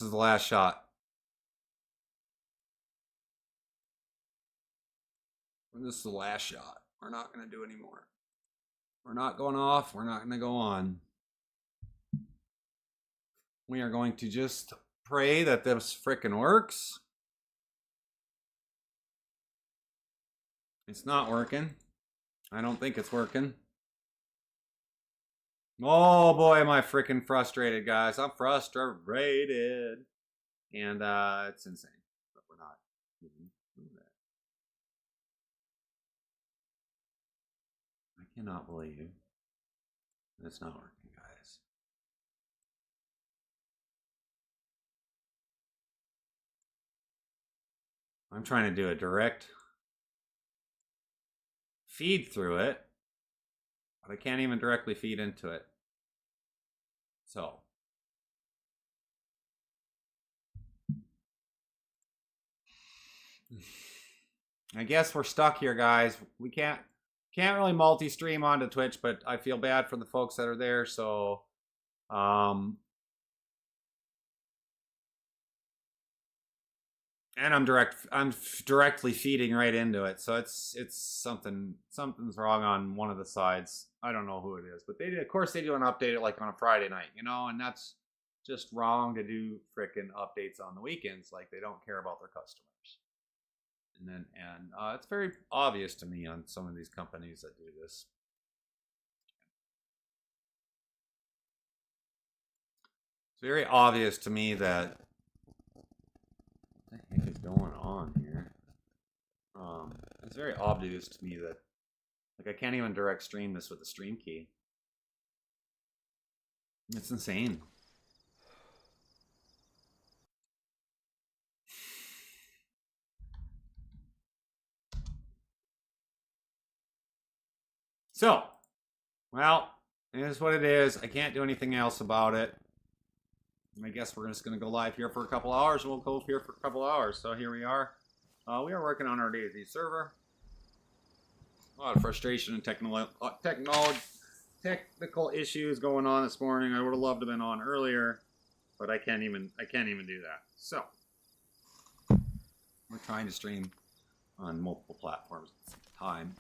This is the last shot. This is the last shot. We're not going to do any more. We're not going off. We're not going to go on. We are going to just pray that this frickin' works. It's not working. I don't think it's working. Oh boy, am I freaking frustrated, guys. I'm frustrated. And it's insane. But we're not doing that. I cannot believe it's not working, guys. I'm trying to do a direct feed through it, but I can't even directly feed into it. So I guess we're stuck here, guys. We can't really multi-stream onto Twitch, but I feel bad for the folks that are there, so and I'm directly feeding right into it, so it's something's wrong on one of the sides. I don't know who it is, but of course they do an update it like on a Friday night, you know, and that's just wrong to do frickin' updates on the weekends. Like, they don't care about their customers. And it's very obvious to me on some of these companies that do this. It's very obvious to me that what the heck is going on here? It's very obvious to me that, like, I can't even direct stream this with the stream key. It's insane. So, well, it is what it is. I can't do anything else about it. I guess we're just going to go live here for a couple hours. We'll go here for a couple hours. So here we are. We are working on our BeachedZ server. A lot of frustration and technical issues going on this morning. I would have loved to have been on earlier, but I can't even do that. So we're trying to stream on multiple platforms at the same time,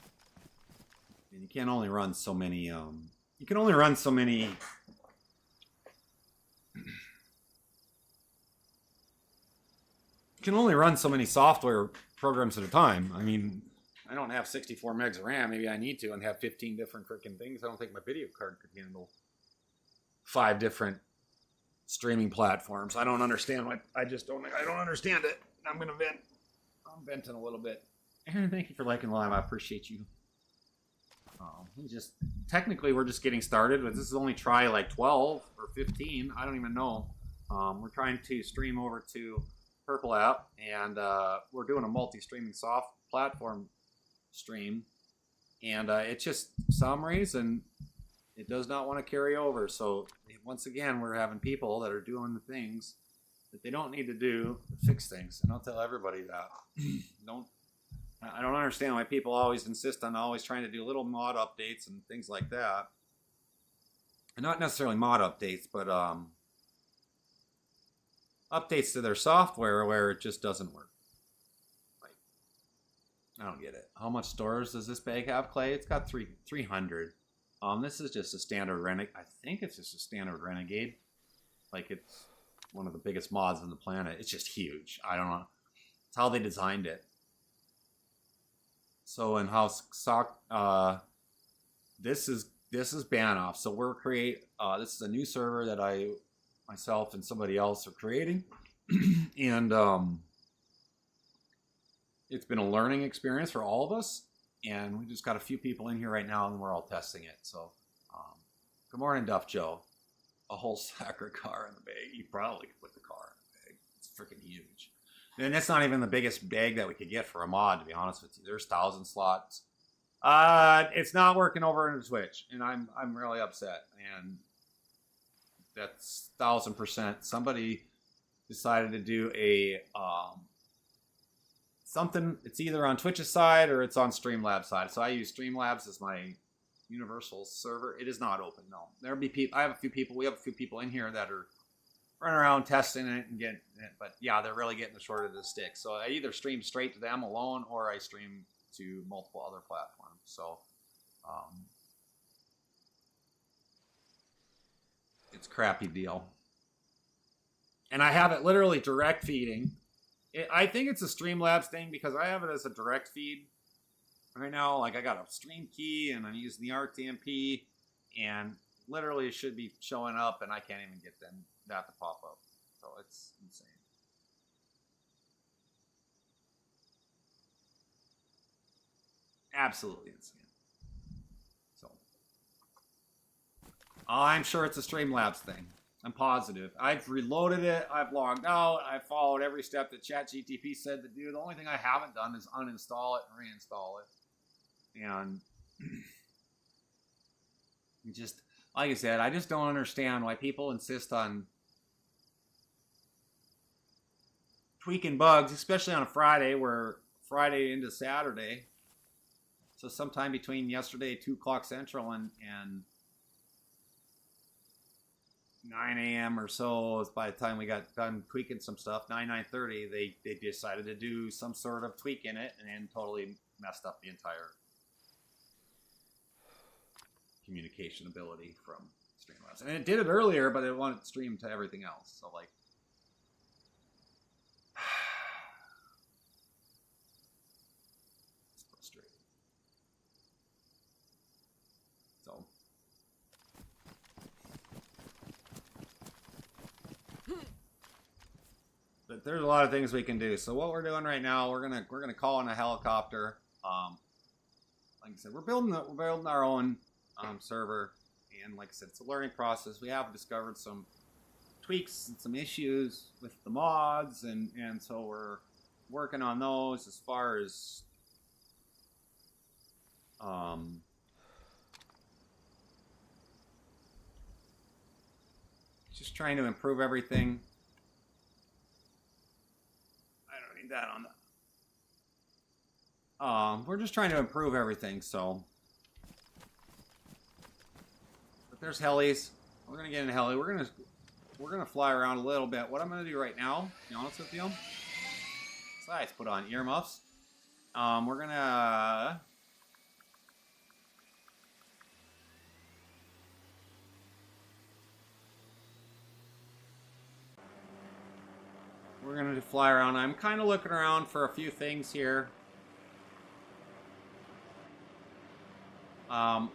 and you can only run so many. You can only run so many. You can only run so many software programs at a time. I mean, I don't have 64 megs of RAM. Maybe I need to, and have 15 different freaking things. I don't think my video card could handle 5 different streaming platforms. I don't understand what I don't understand it. I'm gonna vent. I'm venting a little bit. Aaron, thank you for liking live. I appreciate you. Technically we're just getting started, but this is only try like 12 or 15. I don't even know. We're trying to stream over to Purple app, and we're doing a multi-streaming soft platform stream, and it's just some reason it does not want to carry over. So once again, we're having people that are doing the things that they don't need to do to fix things, and I'll tell everybody that. I don't understand why people always insist on always trying to do little mod updates and things like that, and not necessarily mod updates, but updates to their software where it just doesn't work. Like, I don't get it. How much storage does this bag have, Clay? It's got 300. This is just a standard Renegade. I think it's just a standard Renegade. Like, it's one of the biggest mods on the planet. It's just huge. I don't know. It's how they designed it. So in house sock, this is Banoff. So we're this is a new server that myself and somebody else are creating, and it's been a learning experience for all of us, and we just got a few people in here right now, and we're all testing it. So good morning, Duff Joe. A whole sack of car in the bag. You probably could put the car in the bag. It's freaking huge, and that's not even the biggest bag that we could get for a mod, to be honest with you. There's 1,000 slots. It's not working over in Twitch, and I'm really upset. And that's 1,000%. Somebody decided to do a something. It's either on Twitch's side or it's on Streamlabs side. So I use Streamlabs as my universal server. It is not open. No, there'll be people. I have a few people. We have a few people in here that are run around testing it and getting it. But yeah, they're really getting the short of the stick. So I either stream straight to them alone, or I stream to multiple other platforms. So it's a crappy deal. And I have it literally direct feeding. I think it's a Streamlabs thing because I have it as a direct feed right now. Like I got a stream key and I'm using the RTMP, and literally it should be showing up, and I can't even get that to pop up. So it's insane. Absolutely insane. So I'm sure it's a Streamlabs thing. I'm positive. I've reloaded it. I've logged out. I've followed every step that ChatGTP said to do. The only thing I haven't done is uninstall it and reinstall it. And just, like I said, I just don't understand why people insist on tweaking bugs, especially on a Friday, where Friday into Saturday. So sometime between yesterday, 2 o'clock Central, and 9 a.m. or so, by the time we got done tweaking some stuff, 9:30, they decided to do some sort of tweak in it, and then totally messed up the entire communication ability from Streamlabs. And it did it earlier, but it wanted to stream to everything else. So like, it's frustrating. So. But there's a lot of things we can do. So what we're doing right now, we're gonna call in a helicopter. Like I said, we're building our own server, and like I said, it's a learning process. We have discovered some tweaks and some issues with the mods, and so we're working on those as far as just trying to improve everything. That on the we're just trying to improve everything. So but there's helis. We're gonna get in a heli. We're gonna fly around a little bit. What I'm gonna do right now, to be honest with you, besides put on earmuffs, we're gonna fly around. I'm kind of looking around for a few things here. One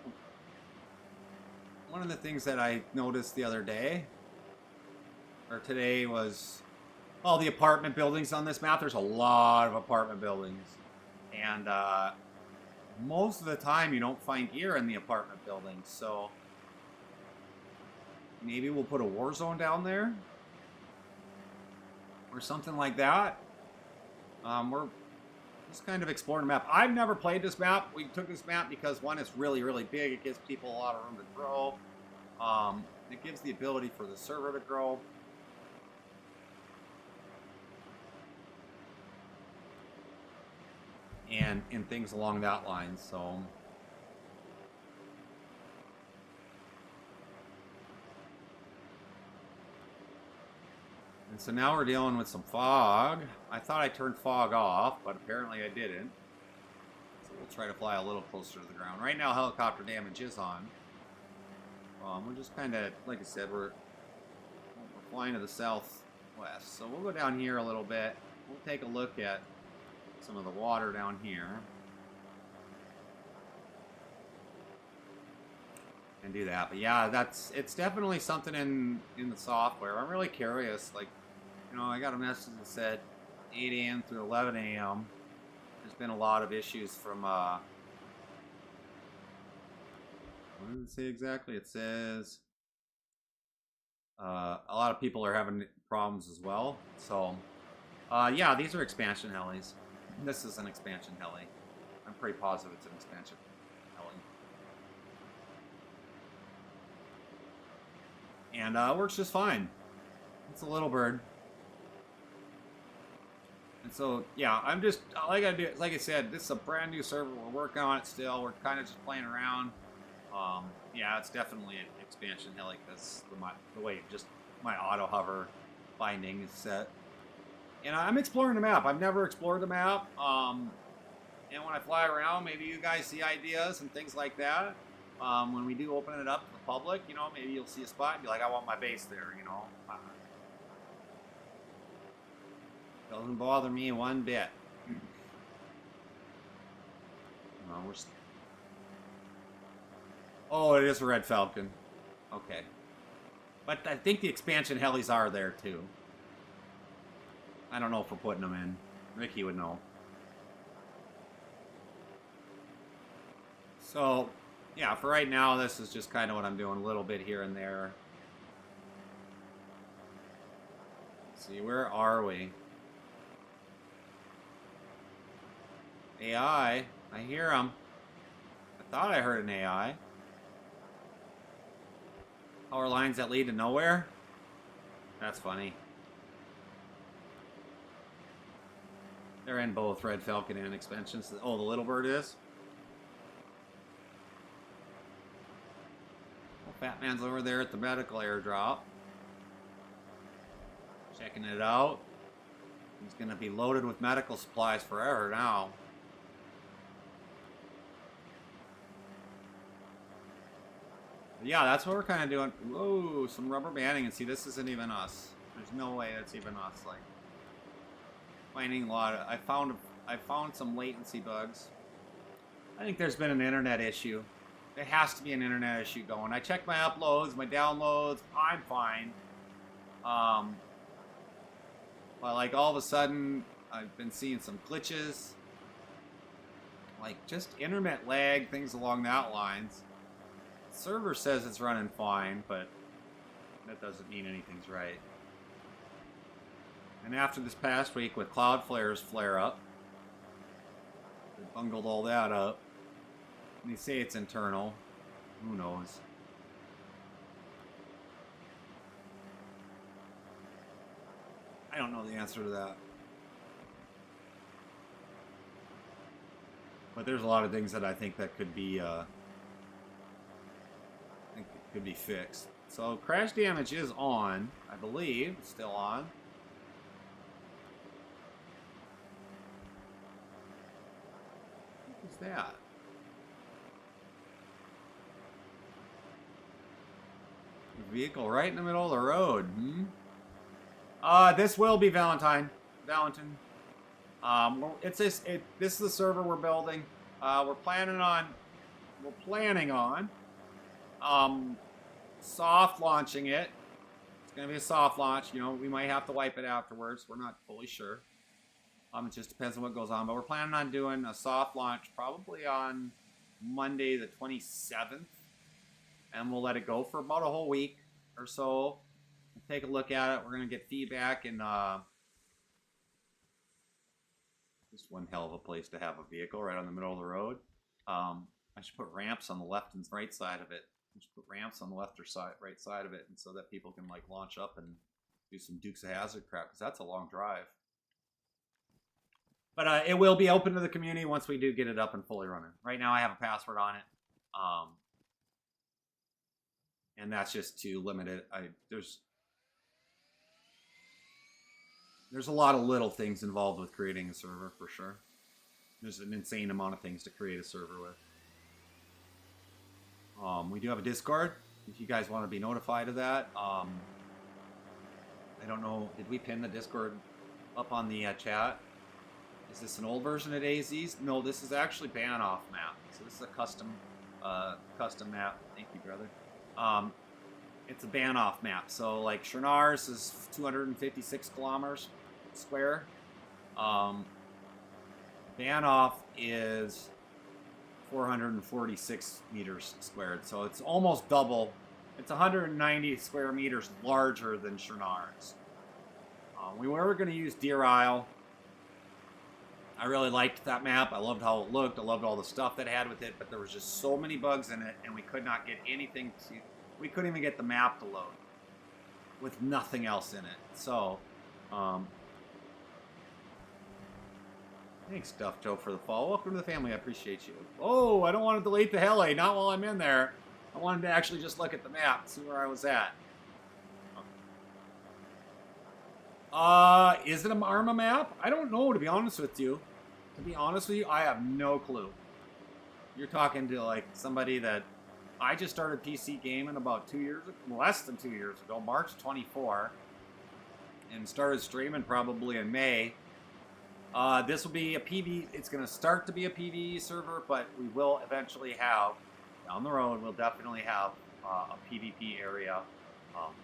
of the things that I noticed the other day, or today, was all the apartment buildings on this map. There's a lot of apartment buildings. And most of the time you don't find gear in the apartment buildings. So maybe we'll put a war zone down there, or something like that. We're just kind of exploring the map. I've never played this map. We took this map because, one, it's really, really big. It gives people a lot of room to grow. It gives the ability for the server to grow. And things along that line, so... And so now we're dealing with some fog. I thought I turned fog off, but apparently I didn't. So we'll try to fly a little closer to the ground. Right now, helicopter damage is on. We're just kind of, like I said, we're flying to the southwest. So we'll go down here a little bit. We'll take a look at some of the water down here. And do that. But yeah, it's definitely something in the software. I'm really curious. Like, you know, I got a message that said 8 a.m. through 11 a.m. There's been a lot of issues from what does it say exactly? It says a lot of people are having problems as well. So yeah, these are expansion helis. This is an expansion heli. I'm pretty positive it's an expansion heli. And works just fine. It's a little bird. And so, yeah, I'm just, like I said, this is a brand new server. We're working on it still. We're kind of just playing around. Yeah, it's definitely an expansion heli because the way it just my auto hover binding is set. And I'm exploring the map. I've never explored the map. And when I fly around, maybe you guys see ideas and things like that. When we do open it up to the public, you know, maybe you'll see a spot and be like, I want my base there, you know. Doesn't bother me one bit. No, oh, it is a Red Falcon. Okay. But I think the expansion helis are there too. I don't know if we're putting them in. Ricky would know. So, yeah, for right now, this is just kind of what I'm doing, a little bit here and there. Let's see, where are we? AI, I hear them. I thought I heard an AI. Power lines that lead to nowhere? That's funny. They're in both Red Falcon and expansions. Oh, the Little Bird is? Well, Fat Man's over there at the medical airdrop. Checking it out. He's going to be loaded with medical supplies forever now. Yeah, that's what we're kind of doing. Whoa, some rubber banding. And see, this isn't even us. There's no way that's even us. Like, finding a lot of... I found some latency bugs. I think there's been an internet issue. There has to be an internet issue going. I checked my uploads, my downloads. I'm fine. But like all of a sudden, I've been seeing some glitches. Like just internet lag, things along that lines. The server says it's running fine, but that doesn't mean anything's right. And after this past week with Cloudflare's flare up, they bungled all that up. And they say it's internal. Who knows? I don't know the answer to that. But there's a lot of things that I think that could be fixed. So crash damage is on, I believe. It's still on. What is that? Vehicle right in the middle of the road. This will be Valentine. This is the server we're building. We're planning on soft launching it. It's gonna be a soft launch. You know, we might have to wipe it afterwards. We're not fully sure. It just depends on what goes on. But we're planning on doing a soft launch probably on Monday the 27th. And we'll let it go for about a whole week or so. We'll take a look at it. We're going to get feedback. And just one hell of a place to have a vehicle right on the middle of the road. I should put ramps on the left and right side of it. I should put ramps on the left or right side of it, and so that people can like launch up and do some Dukes of Hazzard crap, because that's a long drive. But it will be open to the community once we do get it up and fully running. Right now I have a password on it. And that's just to limit it. There's a lot of little things involved with creating a server, for sure. There's an insane amount of things to create a server with. We do have a Discord, if you guys want to be notified of that. I don't know, did we pin the Discord up on the chat? Is this an old version of AZ's? No, this is actually Ban-Off map. So this is a custom map. Thank you, brother. It's a Ban-Off map. So like Chernars is 256 kilometers square. Ban-Off is 446 meters squared. So it's almost double. It's 190 square meters larger than Chernars. We were going to use Deer Isle. I really liked that map. I loved how it looked. I loved all the stuff that it had with it, but there was just so many bugs in it, and we could not get anything to... We couldn't even get the map to load with nothing else in it. So, thanks, Duff Joe, for the follow. Welcome to the family. I appreciate you. Oh, I don't want to delete the heli. Not while I'm in there. I wanted to actually just look at the map, see where I was at. Is it a Arma map? I don't know, to be honest with you. To be honest with you, I have no clue. You're talking to like somebody that I just started PC gaming about 2 years, less than 2 years ago, March 24, and started streaming probably in May. This will be a PvE. It's going to start to be a PvE server, but we will eventually have, down the road, we'll definitely have a PvP area.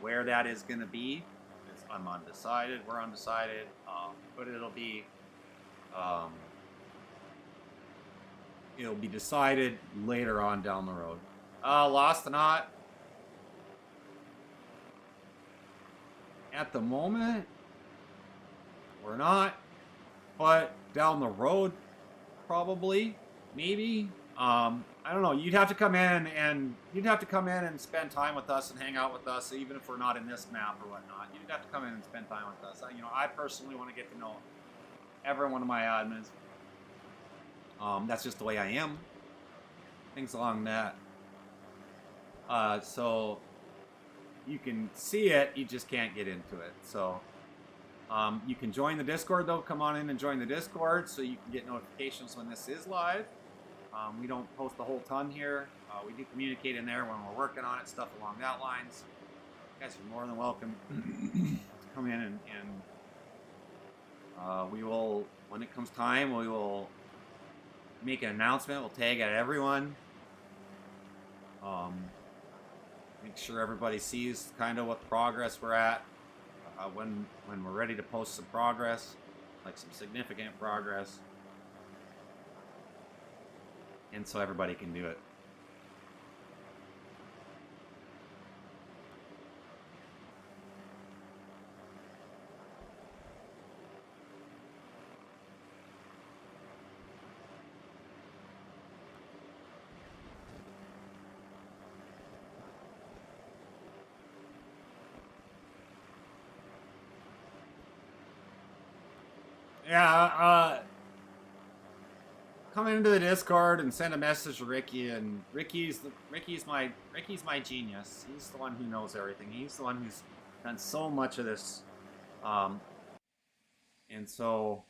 Where that is going to be, I'm undecided. We're undecided, but it'll be decided later on down the road. Lost or not? At the moment, we're not. But down the road, probably, maybe. I don't know. You'd have to come in and spend time with us and hang out with us, even if we're not in this map or whatnot. You'd have to come in and spend time with us. You know, I personally want to get to know every one of my admins. That's just the way I am. Things along that. So you can see it, you just can't get into it. So you can join the Discord though. Come on in and join the Discord so you can get notifications when this is live. We don't post a whole ton here. We do communicate in there when we're working on it, stuff along that lines. You guys are more than welcome to come in and we will, when it comes time, we will make an announcement. We'll tag at everyone. Make sure everybody sees kind of what progress we're at. When we're ready to post some progress, like some significant progress. And so everybody can do it. Yeah, come into the Discord and send a message to Ricky, and Ricky's my genius. He's the one who knows everything. He's the one who's done so much of this, and so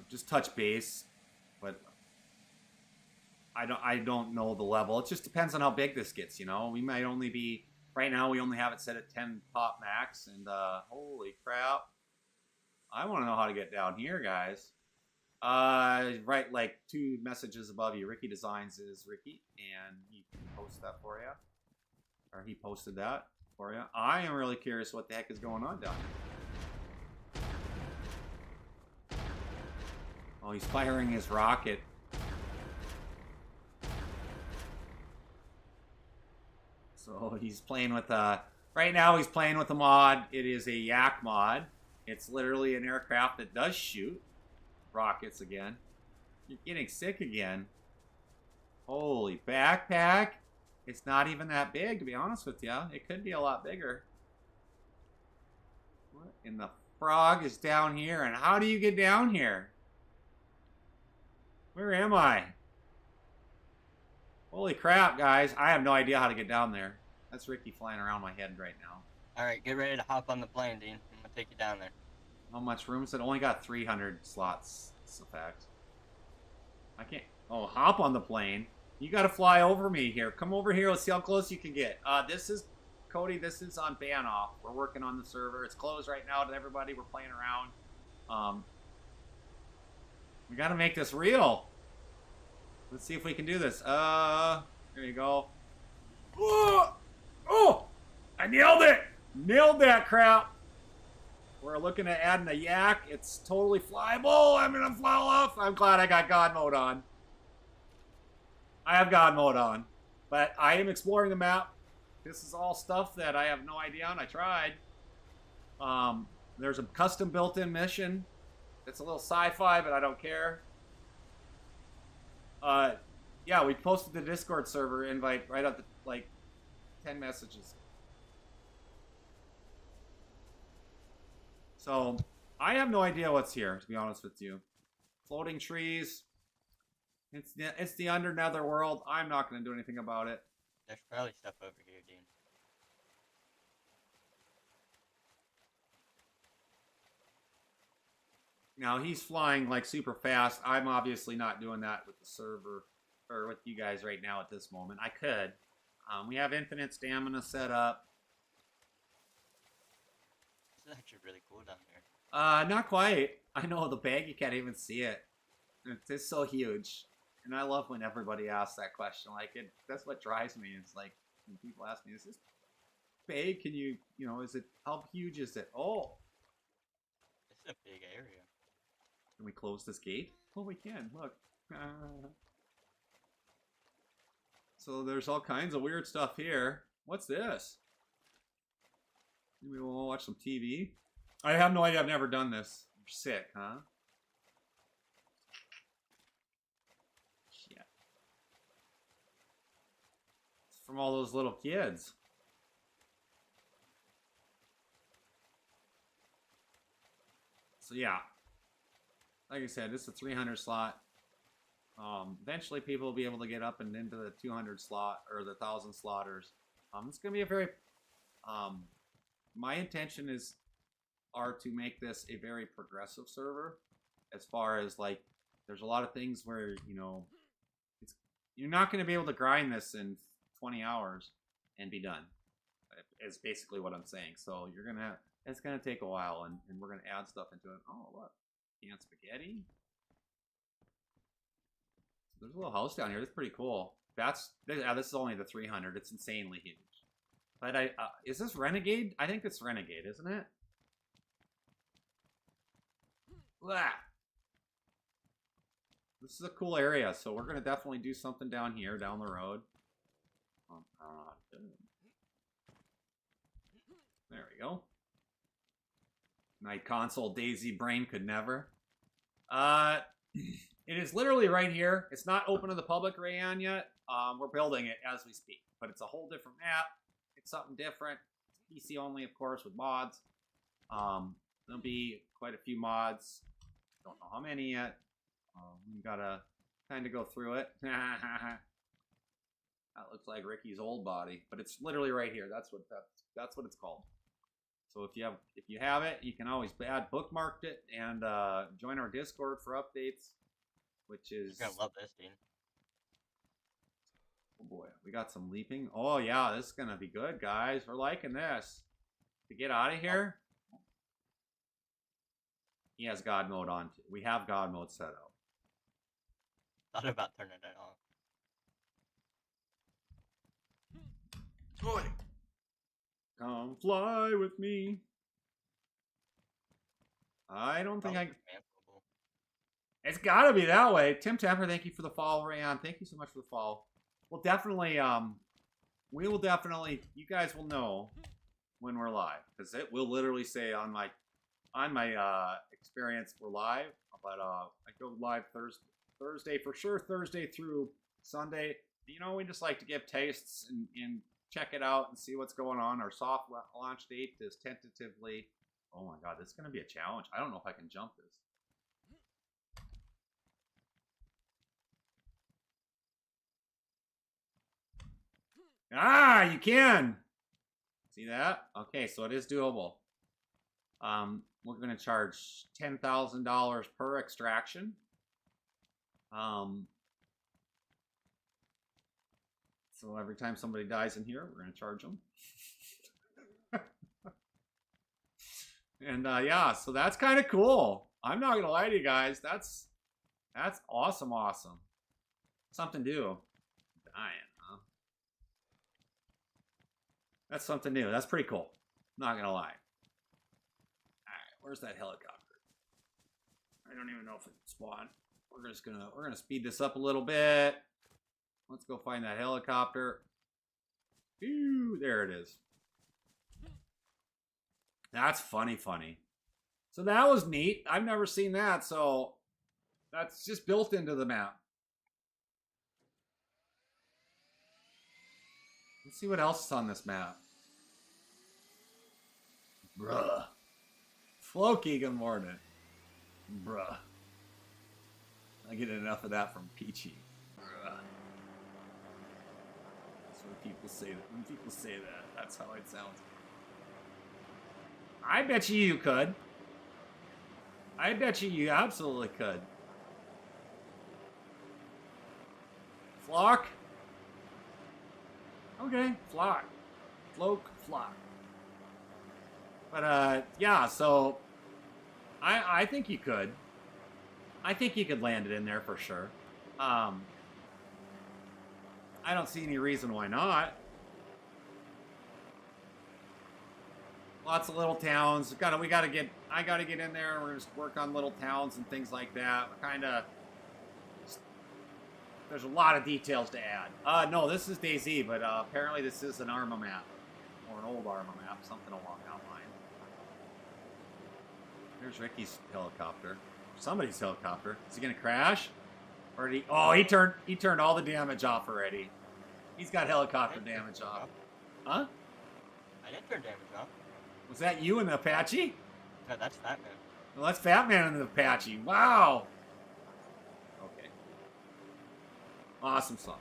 just touch base. But I don't know the level. It just depends on how big this gets. We might only be right now. We only have it set at 10 pop max, and holy crap. I want to know how to get down here, guys. Right, like 2 messages above you. Ricky Designs is Ricky, and he can post that for you. Or he posted that for you. I am really curious what the heck is going on down here. Oh, he's firing his rocket. So he's playing with right now he's playing with a mod. It is a Yak mod. It's literally an aircraft that does shoot rockets again. You're getting sick again. Holy backpack. It's not even that big, to be honest with you. It could be a lot bigger. What in the frog is down here? And how do you get down here? Where am I? Holy crap, guys. I have no idea how to get down there. That's Ricky flying around my head right now. Alright, get ready to hop on the plane, Dean. I'm gonna take you down there. How much room is it? Only got 300 slots. That's a fact. I can't. Oh, hop on the plane. You gotta fly over me here. Come over here. Let's see how close you can get. This is Cody. This is on ban off. We're working on the server. It's closed right now to everybody. We're playing around. We gotta make this real. Let's see if we can do this. There you go. Oh! I nailed it! Nailed that crap. We're looking at adding a Yak. It's totally flyable. I'm gonna fly off. I'm glad I got God mode on. I have God mode on. But I am exploring the map. This is all stuff that I have no idea on. I tried. There's a custom built-in mission. It's a little sci-fi, but I don't care. Yeah, we posted the Discord server invite right up to, like, 10 messages. So, I have no idea what's here, to be honest with you. Floating trees. It's the under nether world. I'm not going to do anything about it. There's probably stuff over here, Dean. Now he's flying like super fast. I'm obviously not doing that with the server or with you guys right now at this moment. I could. We have infinite stamina set up. This is actually really cool down here. Not quite. I know the bag, you can't even see it. It's so huge. And I love when everybody asks that question. Like, that's what drives me. It's like, when people ask me, is this big? Can you, is it, how huge is it? Oh, This is a big area. can we close this gate? Oh, we can. Look. So there's all kinds of weird stuff here. What's this? Maybe we'll watch some TV. I have no idea. I've never done this. You're sick, huh? Shit. It's from all those little kids. So yeah. Like I said, this is a 300 slot. Eventually people will be able to get up and into the 200 slot or the 1,000 slotters. It's going to be a very... my intention are to make this a very progressive server, as far as like, there's a lot of things where you're not going to be able to grind this in 20 hours and be done. Is basically what I'm saying. So it's gonna take a while, and we're gonna add stuff into it. Oh look, canned spaghetti. So there's a little house down here. That's pretty cool. This is only the 300. It's insanely huge. But is this Renegade? I think it's Renegade, isn't it? Blah. This is a cool area, so we're gonna definitely do something down here, down the road. There we go. My console Daisy brain could never. It is literally right here. It's not open to the public, Rayan, yet. We're building it as we speak, but it's a whole different map. It's something different. It's PC only, of course, with mods. There'll be quite a few mods. Don't know how many yet. We gotta kind of go through it. That looks like Ricky's old body, but it's literally right here. That's what it's called. So if you have it, you can always add bookmarked it and join our Discord for updates, which is... You're gonna love this, Dean. Oh boy, we got some leaping. Oh yeah, this is gonna be good, guys. We're liking this. To get out of here, he has God mode on. We have God mode set up. Thought about turning it off. Boy, come fly with me. I don't think It's gotta be that way. Tim Temper, thank you for the follow, Rayon. Thank you so much for the follow. We'll definitely, we will definitely, you guys will know when we're live, because it will literally say on my experience we're live, but I go live Thursday for sure, Thursday through Sunday. We just like to give tastes and check it out and see what's going on. Our soft launch date is tentatively, oh my god, this is going to be a challenge. I don't know if I can jump this. Ah, you can. See that? Okay, so it is doable. We're going to charge $10,000 per extraction. So every time somebody dies in here, we're going to charge them. And yeah, so that's kind of cool. I'm not going to lie to you guys. That's awesome. Something new. Dying. That's something new. That's pretty cool. Not gonna lie. Alright, where's that helicopter? I don't even know if it spawned. We're gonna speed this up a little bit. Let's go find that helicopter. Ooh, there it is. That's funny. So that was neat. I've never seen that, so that's just built into the map. Let's see what else is on this map. Bruh. Floki, good morning. Bruh. I get enough of that from Peachy. Bruh. That's what people say. When people say that, that's how it sounds. I bet you could. I bet you absolutely could. Flock? Okay, flock. Flock, flock. But, yeah, so I think you could. I think you could land it in there for sure. I don't see any reason why not. Lots of little towns. I gotta get in there and we're just work on little towns and things like that. There's a lot of details to add. No, this is DayZ, but apparently this is an ARMA map. Or an old ARMA map, something along that line. There's Ricky's helicopter. Somebody's helicopter. Is he gonna crash? Or did he? Oh, he turned all the damage off already. He's got helicopter damage off. Huh? I didn't turn damage off. Was that you in the Apache? No, that's Fat Man. Well, that's Fat Man in the Apache. Wow. Okay. Awesome sauce.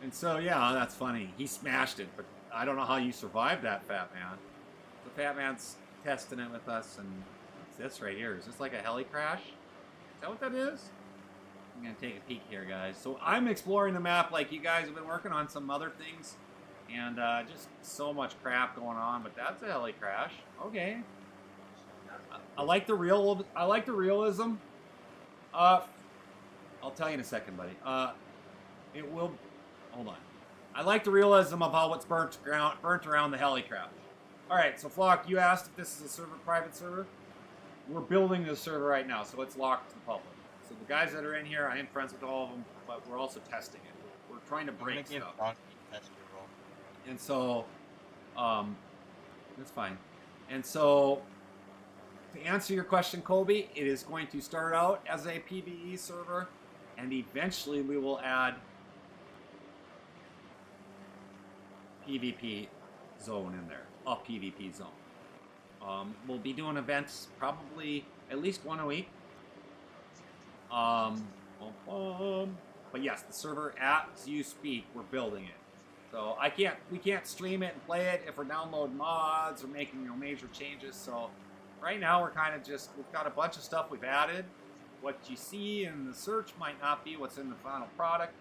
And so, yeah, that's funny. He smashed it, but I don't know how you survived that, Fat Man. The Fat Man's testing it with us, and what's this right here? Is this like a heli crash? Is that what that is? I'm going to take a peek here, guys. So I'm exploring the map like you guys have been working on some other things. And just so much crap going on, but that's a heli crash. Okay. I like the realism. I'll tell you in a second, buddy. It will. Hold on. I like the realism of how it's burnt around the heli crash. All right. So Flock, you asked if this is a private server. We're building this server right now, so it's locked to the public. So the guys that are in here, I am friends with all of them, but we're also testing it. We're trying to break stuff. And so, that's fine. And so, to answer your question, Colby, it is going to start out as a PvE server, and eventually we will add PvP zone in there, a PvP zone. We'll be doing events probably at least one a week. But yes, the server as you speak, we're building it. So we can't stream it and play it if we're downloading mods or making major changes. So right now we're kind of we've got a bunch of stuff we've added. What you see in the search might not be what's in the final product.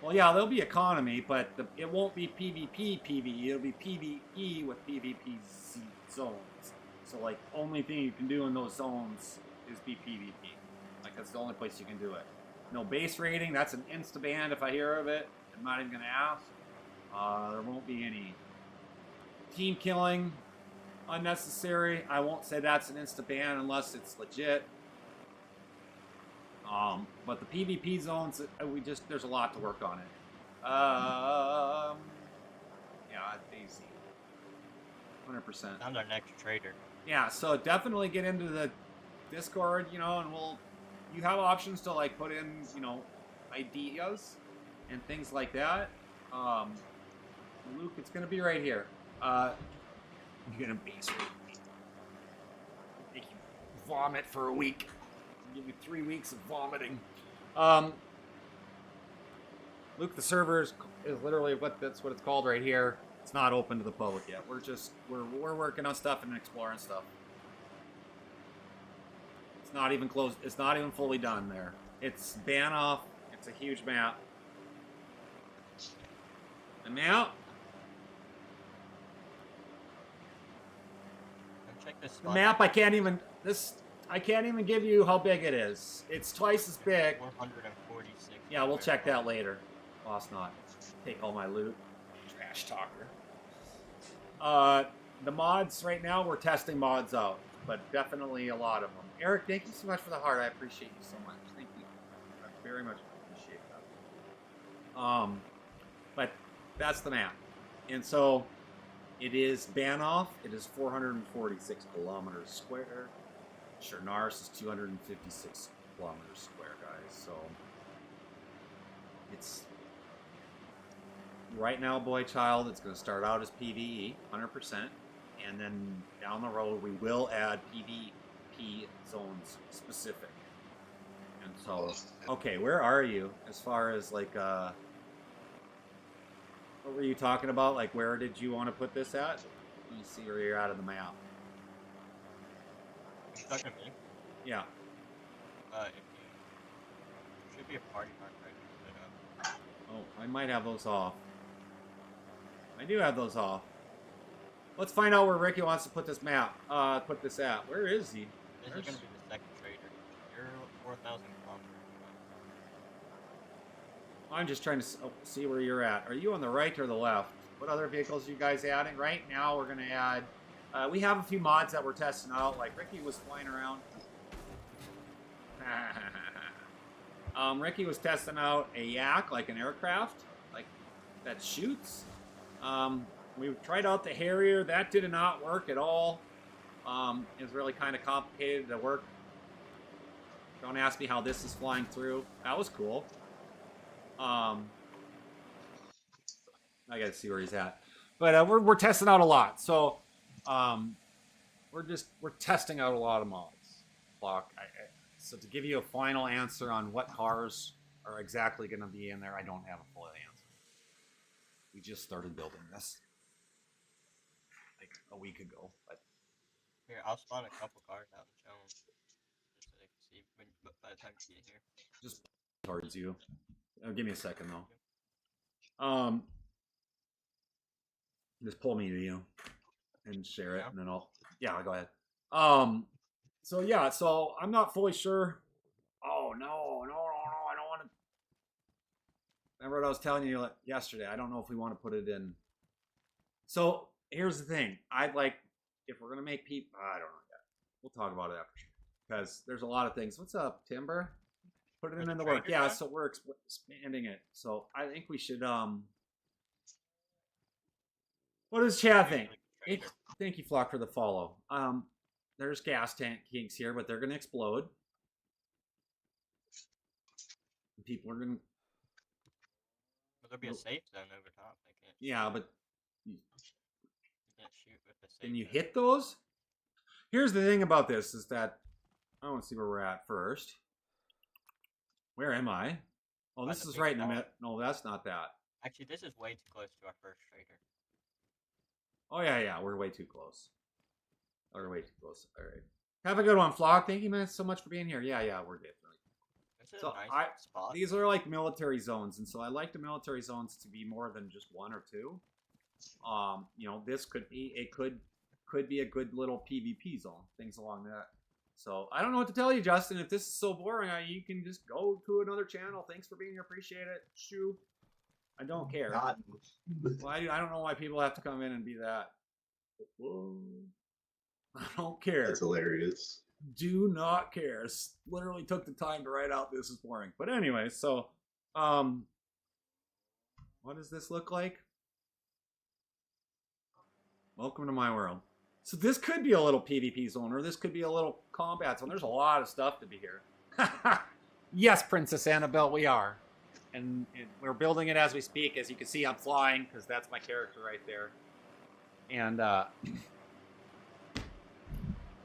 Well, yeah, there'll be economy, but it won't be PvP PvE. It'll be PvE with PvP zones. So like only thing you can do in those zones is be PvP. Like that's the only place you can do it. No base rating. That's an insta ban if I hear of it. I'm not even going to ask. There won't be any team killing unnecessary. I won't say that's an insta ban unless it's legit. But the PvP zones, there's a lot to work on it. Yeah, DayZ. 100%. I'm our next trader. Yeah, so definitely get into the Discord, and you have options to like put in, ideas and things like that. Luke, it's gonna be right here. You're gonna base rate me. Make you vomit for a week. Give you 3 weeks of vomiting. Luke, the server is literally that's what it's called right here. It's not open to the public yet. We're working on stuff and exploring stuff. It's not even closed. It's not even fully done there. It's ban off. It's a huge map. And now, Check this the map. I can't even give you how big it is. It's twice as big. 446. Yeah, we'll check that later. Lost not. Take all my loot. Trash talker. The mods right now, we're testing mods out, but definitely a lot of them. Eric, thank you so much for the heart. I appreciate you so much. Thank you. I very much appreciate that. But that's the map. And so it is Banoff. It is 446 kilometers square. Chernaris is 256 kilometers square, guys. So it's right now, boy child, it's going to start out as PvE, 100%. And then down the road, we will add PvP zones specific. And so, okay, where are you as far as like, what were you talking about? Like, where did you want to put this at? Let me see where you're at on the map. You talking to me? Yeah. If you should be a party mark right now. Oh, I might have those off. I do have those off. Let's find out where Ricky wants to put this map. Put this at. Where is he? This is gonna be the second trader. You're 4,000 kilometers. I'm just trying to see where you're at. Are you on the right or the left? What other vehicles are you guys adding? Right now, we're going to add... we have a few mods that we're testing out. Like, Ricky was flying around. Ricky was testing out a yak, like an aircraft, like that shoots. We tried out the Harrier. That did not work at all. It was really kind of complicated to work. Don't ask me how this is flying through. That was cool. I gotta see where he's at, but we're testing out a lot. So we're testing out a lot of mods. So to give you a final answer on what cars are exactly going to be in there, I don't have a full answer. We just started building this like a week ago. But here, I'll spawn a couple cars out and show them, just so they can see by the time you get here. Just towards you. Give me a second though. Just pull me to you and share it, and then I'll go ahead. So yeah, so I'm not fully sure. Oh no, I don't want to. Remember what I was telling you yesterday? I don't know if we want to put it in. So here's the thing. I'd like, if we're gonna make people, I don't know yet. We'll talk about it after, because there's a lot of things. What's up, Timber? Put it in the work. Yeah, so we're expanding it. So I think we should. What does Chad think? Thank you, Flock, for the follow. There's gas tank kinks here, but they're going to explode. People are going to... But there'll be a safe zone over top. They can't. Yeah, but... You can't shoot with the safe Can you zone. hit those? Here's the thing about this, is that... I want to see where we're at first. Where am I? Oh, this is right in the middle. No, that's not that. Actually, this is way too close to our first trader. Oh, yeah, we're way too close. We're way too close. All right. Have a good one, Flock. Thank you, man, so much for being here. Yeah, we're definitely. This is So a nice spot. These are like military zones, and so I like the military zones to be more than just one or two. This could be a good little PvP zone, things along that. So I don't know what to tell you, Justin. If this is so boring, you can just go to another channel. Thanks for being here. Appreciate it. Shoo. I don't care. Well, I don't know why people have to come in and be that. Whoa. I don't care. That's hilarious. Do not care. Literally took the time to write out this is boring. But anyway, so what does this look like? Welcome to my world. So this could be a little PvP zone, or this could be a little combat zone. There's a lot of stuff to be here. Yes, Princess Annabelle, we are. And we're building it as we speak. As you can see, I'm flying, because that's my character right there. And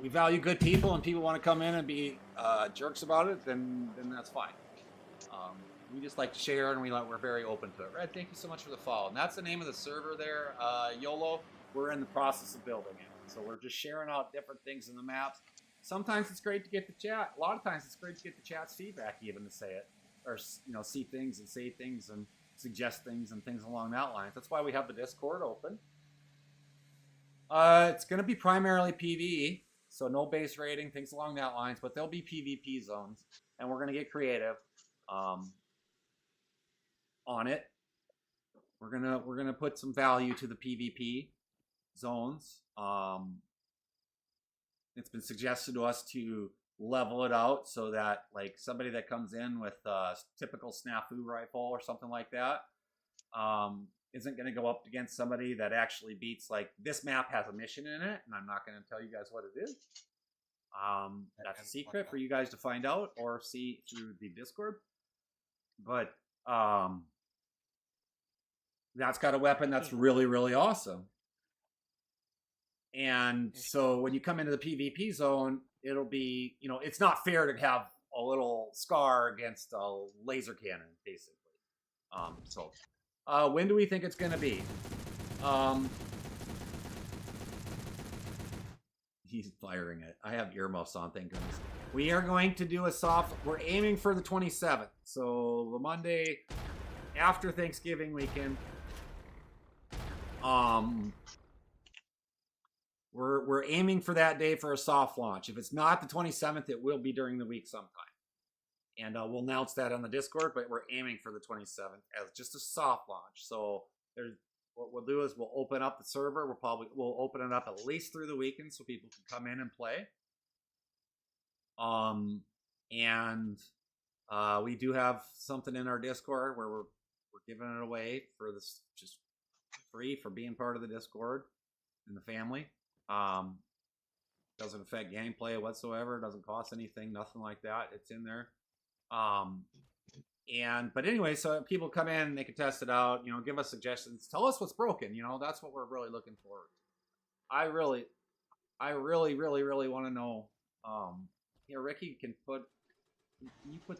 we value good people, and people want to come in and be jerks about it, then that's fine. We just like to share, and we're very open to it. Red, thank you so much for the follow. And that's the name of the server there, YOLO. We're in the process of building it. So we're just sharing out different things in the maps. Sometimes it's great to get the chat. A lot of times it's great to get the chat's feedback, even to say it. Or, see things and say things and suggest things and things along that line. That's why we have the Discord open. It's going to be primarily PvE, so no base rating, things along that lines, but there'll be PvP zones, and we're going to get creative on it. We're gonna put some value to the PvP zones. It's been suggested to us to level it out so that, like, somebody that comes in with a typical snafu rifle or something like that isn't going to go up against somebody that actually beats, like, this map has a mission in it, and I'm not going to tell you guys what it is. That's a secret for you guys to find out or see through the Discord. But that's got a weapon that's really, really awesome. And so when you come into the PvP zone, it'll be, it's not fair to have a little scar against a laser cannon, basically. When do we think it's going to be? He's firing it. I have earmuffs on, thank goodness. We are going to do a soft. We're aiming for the 27th. So the Monday after Thanksgiving weekend. We're aiming for that day for a soft launch. If it's not the 27th, it will be during the week sometime. And we'll announce that on the Discord, but we're aiming for the 27th as just a soft launch. So what we'll do is we'll open up the server. We'll open it up at least through the weekend so people can come in and play. We do have something in our Discord where we're giving it away for this just free for being part of the Discord and the family. Doesn't affect gameplay whatsoever. Doesn't cost anything. Nothing like that. It's in there. But anyway, so people come in and they can test it out. Give us suggestions. Tell us what's broken. That's what we're really looking for. I really want to know. Here, Ricky can put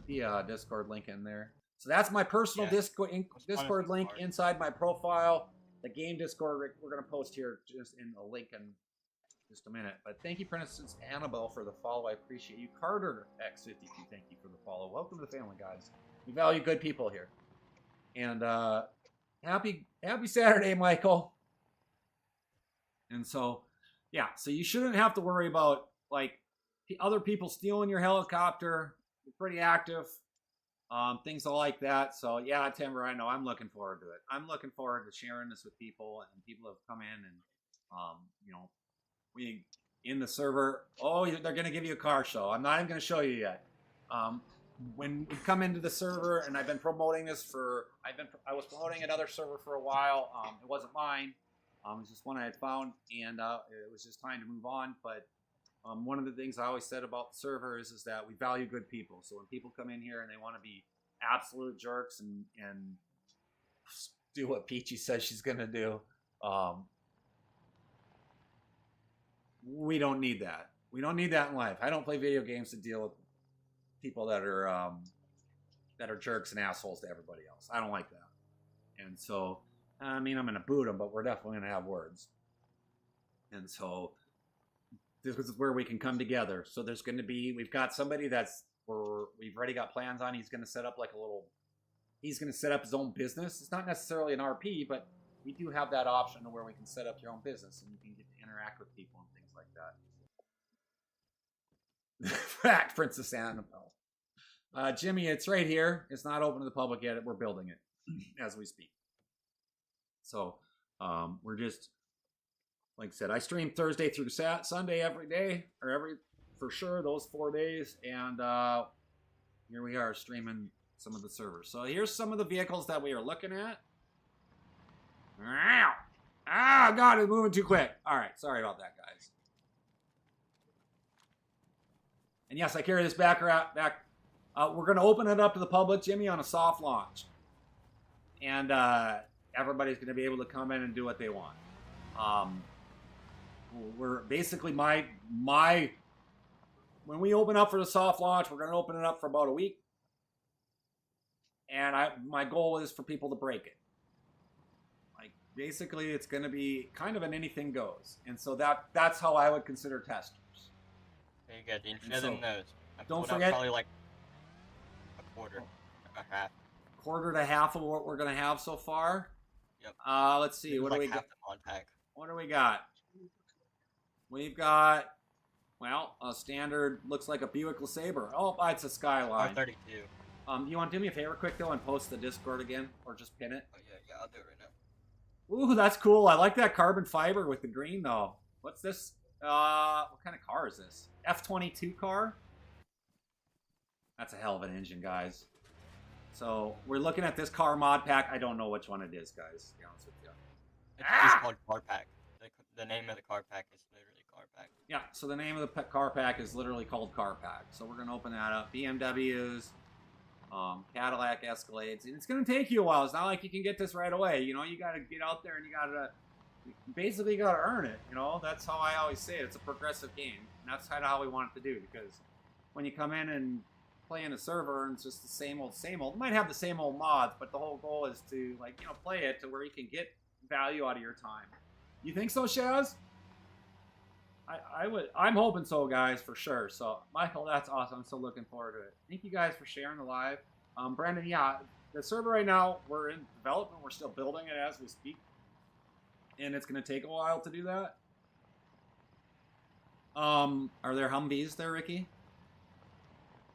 the Discord link in there. So that's my personal Discord link inside my profile. The game Discord we're going to post here just in a link in just a minute. But thank you, Princess Annabelle, for the follow. I appreciate you. Carter X52, thank you for the follow. Welcome to the family, guys. We value good people here. And happy Saturday, Michael. And so, yeah, so you shouldn't have to worry about like other people stealing your helicopter. You're pretty active. Things like that. So yeah, Timber, I know. I'm looking forward to it. I'm looking forward to sharing this with people, and people have come in and we in the server. Oh, they're going to give you a car show. I'm not even going to show you yet. When we come into the server, and I've been promoting this I was promoting another server for a while. It wasn't mine. It was just one I had found, and it was just time to move on. But one of the things I always said about the server is that we value good people. So when people come in here and they want to be absolute jerks and do what Peachy says she's going to do, we don't need that. We don't need that in life. I don't play video games to deal with people that are jerks and assholes to everybody else. I don't like that. And so, I mean, I'm going to boot them, but we're definitely going to have words. And so this is where we can come together. So there's going to be, we've got somebody we've already got plans on. He's going to set up he's going to set up his own business. It's not necessarily an RP, but we do have that option to where we can set up your own business and you can get to interact with people and things like that. Fact, Princess Annabelle. Jimmy, it's right here. It's not open to the public yet. We're building it as we speak. So we're just, like I said, I stream Thursday through Sunday every day, for sure, those 4 days. And here we are streaming some of the servers. So here's some of the vehicles that we are looking at. Ah, God, it's moving too quick. All right, sorry about that, guys. And yes, I carry this back. We're going to open it up to the public, Jimmy, on a soft launch. And everybody's going to be able to come in and do what they want. We're basically when we open up for the soft launch, we're going to open it up for about a week. And my goal is for people to break it. Like, basically, it's going to be kind of an anything goes. And so that's how I would consider testers. There you go. Didn't show them those. Don't forget. Probably like a quarter, a half. Quarter to half of what we're going to have so far. Yep. Let's see. What do we got? What do we got? We've got, well, a standard, looks like a Buick LeSabre. Oh, it's a Skyline. 32. You want to do me a favor quick, though, and post the Discord again? Or just pin it? Oh, yeah, I'll do it right now. Ooh, that's cool. I like that carbon fiber with the green, though. What's this? What kind of car is this? F-22 car? That's a hell of an engine, guys. So, we're looking at this car mod pack. I don't know which one it is, guys, to be honest with you. It's just called Car Pack. The name of the car pack is literally Car Pack. Yeah, so the name of the car pack is literally called Car Pack. So we're going to open that up. BMWs, Cadillac Escalades. And it's going to take you a while. It's not like you can get this right away. You got to get out there and you basically got to earn it. That's how I always say it. It's a progressive game. And that's kind of how we want it to do. Because when you come in and play in a server and it's just the same old, it might have the same old mods, but the whole goal is to, play it to where you can get value out of your time. You think so, Shaz? I'm hoping so, guys, for sure. So, Michael, that's awesome. I'm so looking forward to it. Thank you guys for sharing the live. Brandon, yeah, the server right now, we're in development. We're still building it as we speak. And it's going to take a while to do that. Are there Humvees there, Ricky?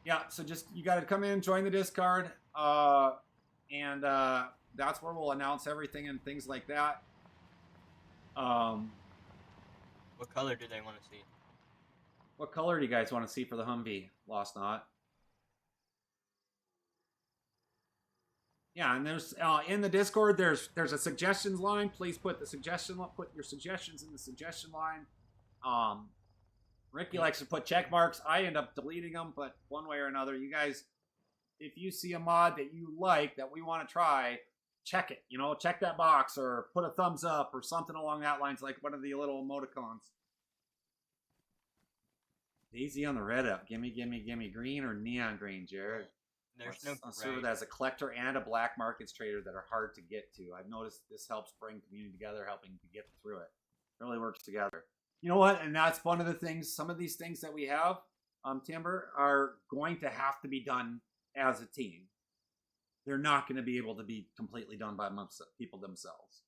Yeah, so just, you got to come in, join the Discord. And that's where we'll announce everything and things like that. What color do they want to see? What color do you guys want to see for the Humvee? Lost Knot. Yeah, and there's in the Discord there's a suggestions line. Please put your suggestions in the suggestion line. Ricky likes to put check marks. I end up deleting them, but one way or another, you guys, if you see a mod that you like that we want to try, check it. You know, check that box or put a thumbs up or something along that lines, like one of the little emoticons. Daisy on the red up. Gimme, gimme, gimme. Green or neon green, Jared? There's no a server that has a collector and a black markets trader that are hard to get to. I've noticed this helps bring community together, helping to get through it. It really works together. You know what? And that's one of the things, some of these things that we have, Timber, are going to have to be done as a team. They're not going to be able to be completely done by people themselves.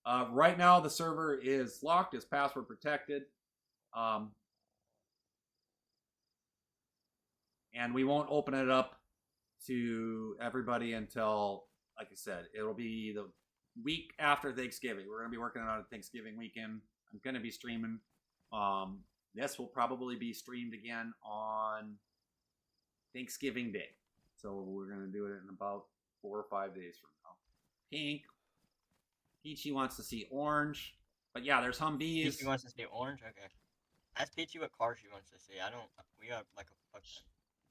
Right now, the server is locked, it's password protected. And we won't open it up to everybody until, like I said, it'll be the week after Thanksgiving. We're going to be working on a Thanksgiving weekend. I'm going to be streaming. This will probably be streamed again on Thanksgiving Day. So we're going to do it in about 4 or 5 days from now. Pink. Peachy wants to see orange. But yeah, there's Humvees. Peachy wants to see orange? Okay. Ask Peachy what car she wants to see. We got like a fuck.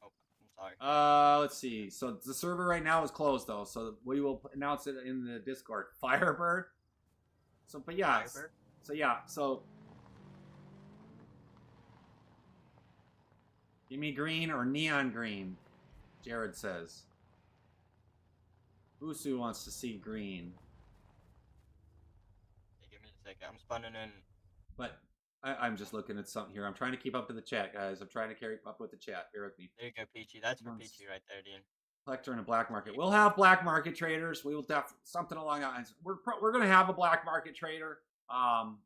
Oh, I'm sorry. Let's see. So the server right now is closed though, so we will announce it in the Discord. Firebird. So, but yeah. Firebird? So yeah. So give me green or neon green. Jared says. Usu wants to see green. Hey, give me a second. I'm spawning in. But I'm just looking at something here. I'm trying to keep up to the chat, guys. I'm trying to keep up with the chat. Bear with me. There you go, Peachy. That's for Peachy right there, dude. Collector and a black market. We'll have black market traders. We will definitely something along that lines. We're going to have a black market trader. I'm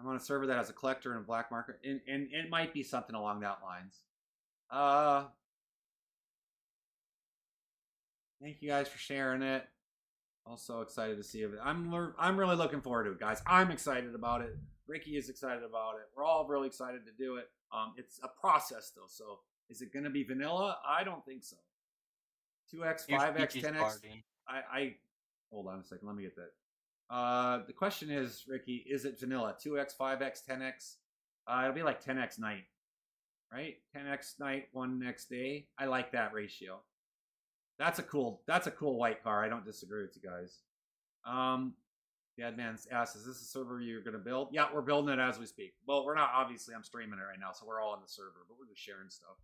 on a server that has a collector and a black market, and it might be something along that lines. Thank you guys for sharing it. Also excited to see it. I'm really looking forward to it, guys. I'm excited about it. Ricky is excited about it. We're all really excited to do it. It's a process though. So is it going to be vanilla? I don't think so. 2x, 5x, 10x. I hold on a second. Let me get that. The question is, Ricky, is it vanilla? 2x, 5x, 10x? It'll be like 10x night, right? 10x night, 1 next day. I like that ratio. That's a cool white car. I don't disagree with you guys. Deadman asks, is this a server you're gonna build? Yeah, we're building it as we speak. Well, we're not, obviously I'm streaming it right now, so we're all on the server, but we're just sharing stuff.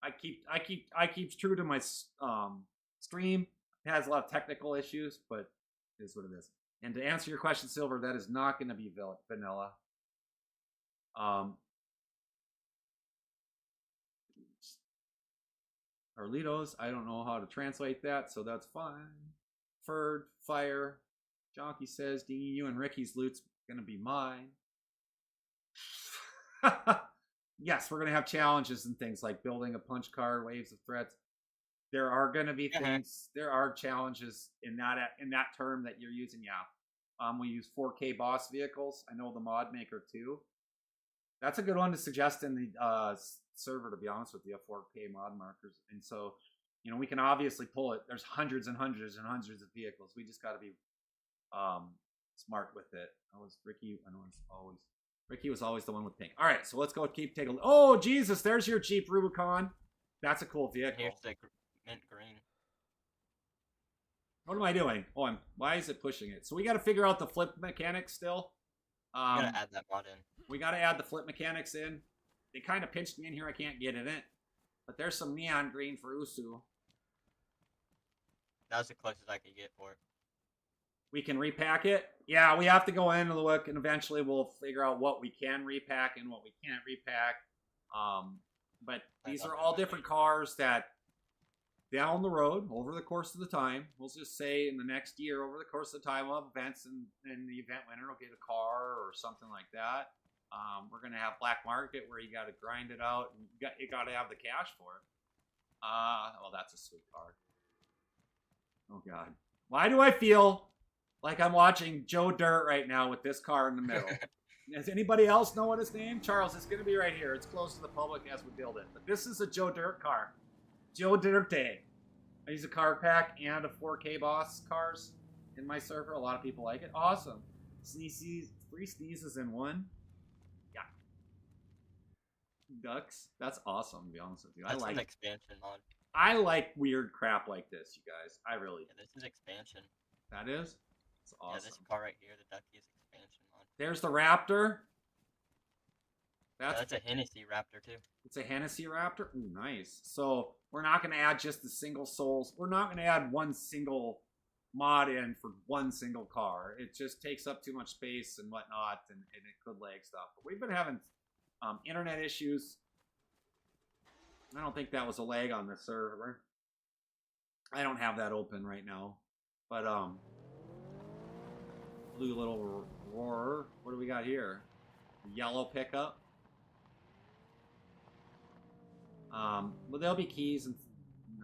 I keep true to my stream. It has a lot of technical issues, but it is what it is. And to answer your question, Silver, that is not gonna be vanilla. Carlitos, I don't know how to translate that, so that's fine. Ferd, fire. Jonky says, you and Ricky's loot's gonna be mine. Yes, we're gonna have challenges and things like building a punch card, waves of threats. There are gonna be things. There are challenges in that term that you're using. Yeah, we use 4K boss vehicles. I know the mod maker too. That's a good one to suggest in the server, to be honest with you, 4K mod markers. And so, you know, we can obviously pull it. There's hundreds and hundreds and hundreds of vehicles. We just got to be smart with it. Ricky was always the one with pink. All right, so let's go take a look. Oh, Jesus, there's your Jeep Rubicon. That's a cool vehicle. Here's the mint green. What am I doing? Oh, why is it pushing it? So we got to figure out the flip mechanics still. We gotta add that mod in. We got to add the flip mechanics in. They kind of pinched me in here. I can't get in it. But there's some neon green for Usu. That was the closest I could get for it. We can repack it. Yeah, we have to go in and look, and eventually we'll figure out what we can repack and what we can't repack. But these are all different cars that down the road, over the course of the time, we'll just say in the next year, over the course of the time, we'll have events, and the event winner will get a car or something like that. We're gonna have black market where you got to grind it out, and you got to have the cash for it. Well, that's a sweet car. Oh God, why do I feel like I'm watching Joe Dirt right now with this car in the middle? Does anybody else know what his name? Charles, it's gonna be right here. It's close to the public as we build it. But this is a Joe Dirt car. Joe Dirte. I use a car pack and a 4K Boss cars in my server. A lot of people like it. Awesome. Sneezes, 3 sneezes in one. Yeah. Ducks. That's awesome, to be honest with you. That's an expansion mod. I like weird crap like this, you guys. I really do. Yeah, this is expansion. That is? It's awesome. Yeah, this car right here, the Ducky, is expansion mod. There's the Raptor. That's a Hennessy Raptor, too. It's a Hennessy Raptor? Ooh, nice. So, we're not going to add just the single souls. We're not going to add one single mod in for one single car. It just takes up too much space and whatnot, and it could lag stuff. But we've been having internet issues. I don't think that was a lag on the server. I don't have that open right now. But, blue little roar. What do we got here? Yellow pickup. Well, there'll be keys, and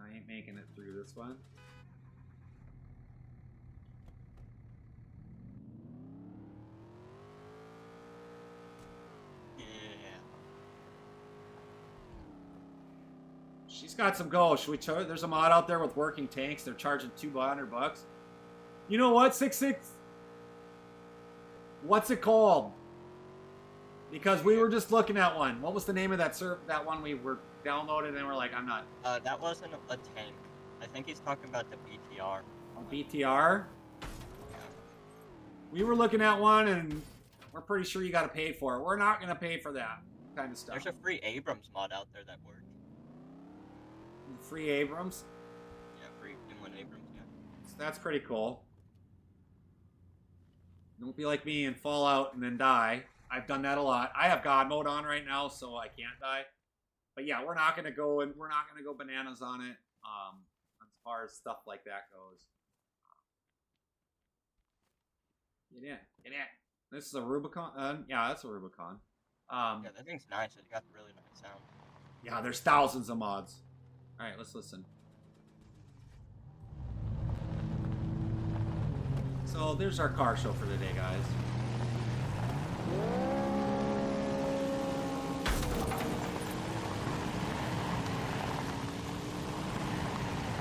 I ain't making it through this one. Yeah. She's got some go. Should we charge? There's a mod out there with working tanks. They're charging $200. You know what, 66? What's it called? Because we were just looking at one. What was the name of that one we were downloaded and we're like, I'm not. That wasn't a tank. I think he's talking about the BTR. BTR? Yeah. We were looking at one and we're pretty sure you got to pay for it. We're not going to pay for that kind of stuff. There's a free Abrams mod out there that works. Free Abrams? Yeah, free M1 Abrams, yeah. So that's pretty cool. Don't be like me and fall out and then die. I've done that a lot. I have God mode on right now, so I can't die. But yeah, we're not gonna go bananas on it. As far as stuff like that goes. Get in. This is a Rubicon. Yeah, that's a Rubicon. Yeah, that thing's nice. It's got really nice sound. Yeah, there's thousands of mods. All right, let's listen. So there's our car show for today, guys.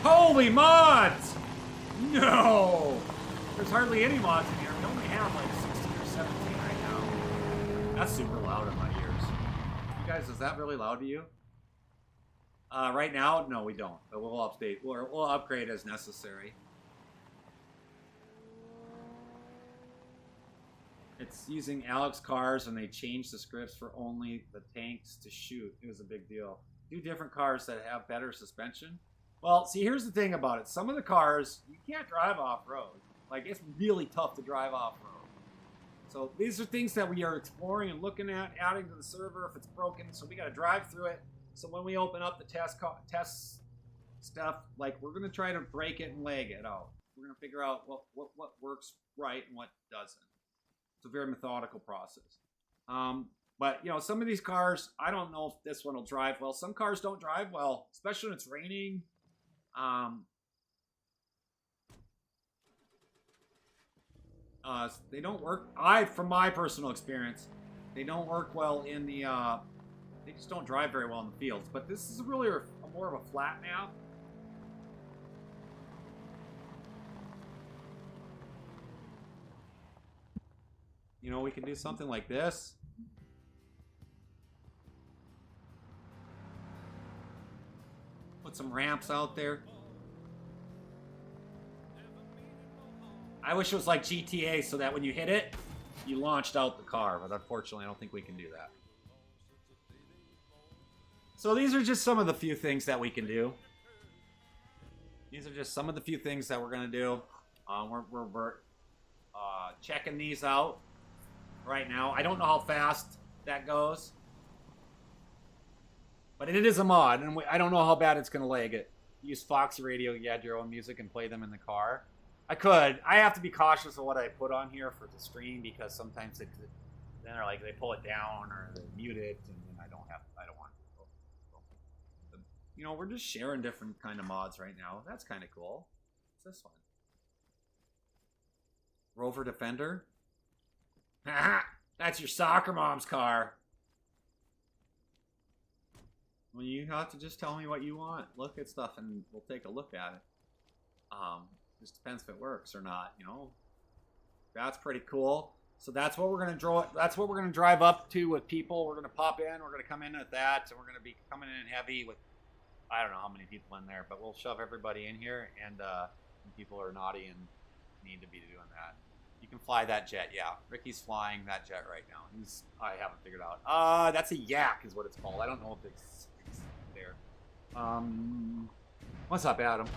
Holy mods! No! There's hardly any mods in here. We only have like 16 or 17 right now. That's super loud in my ears. You guys, is that really loud to you? Right now, no, we don't. But we'll update. We'll upgrade as necessary. It's using Alex cars, and they changed the scripts for only the tanks to shoot. It was a big deal. 2 different cars that have better suspension. Well, see, here's the thing about it. Some of the cars, you can't drive off-road. Like, it's really tough to drive off-road. So these are things that we are exploring and looking at, adding to the server if it's broken. So we got to drive through it. So when we open up the test stuff, like, we're going to try to break it and lag it out. We're going to figure out what works right and what doesn't. It's a very methodical process. But, you know, some of these cars, I don't know if this one will drive well. Some cars don't drive well, especially when it's raining. They don't work. From my personal experience, they don't work well in the, they just don't drive very well in the fields. But this is really more of a flat map. You know, we can do something like this. Put some ramps out there. I wish it was like GTA so that when you hit it, you launched out the car. But unfortunately, I don't think we can do that. So these are just some of the few things that we can do. These are just some of the few things that we're going to do. We're checking these out right now. I don't know how fast that goes. But it is a mod, and I don't know how bad it's going to lag it. Use Foxy Radio, you add your own music, and play them in the car. I could. I have to be cautious of what I put on here for the stream, because sometimes then they're like, they pull it down or they mute it, and then I don't want to. You know, we're just sharing different kind of mods right now. That's kind of cool. What's this one? Rover Defender? That's your soccer mom's car. Well, you have to just tell me what you want. Look at stuff, and we'll take a look at it. Just depends if it works or not. You know, that's pretty cool. So that's what we're gonna draw. That's what we're gonna drive up to with people. We're gonna pop in. We're gonna come in at that, and we're gonna be coming in heavy with. I don't know how many people in there, but we'll shove everybody in here, and people are naughty and need to be doing that. You can fly that jet, yeah. Ricky's flying that jet right now. I haven't figured out. That's a yak, is what it's called. I don't know if it's there. What's up, Adam?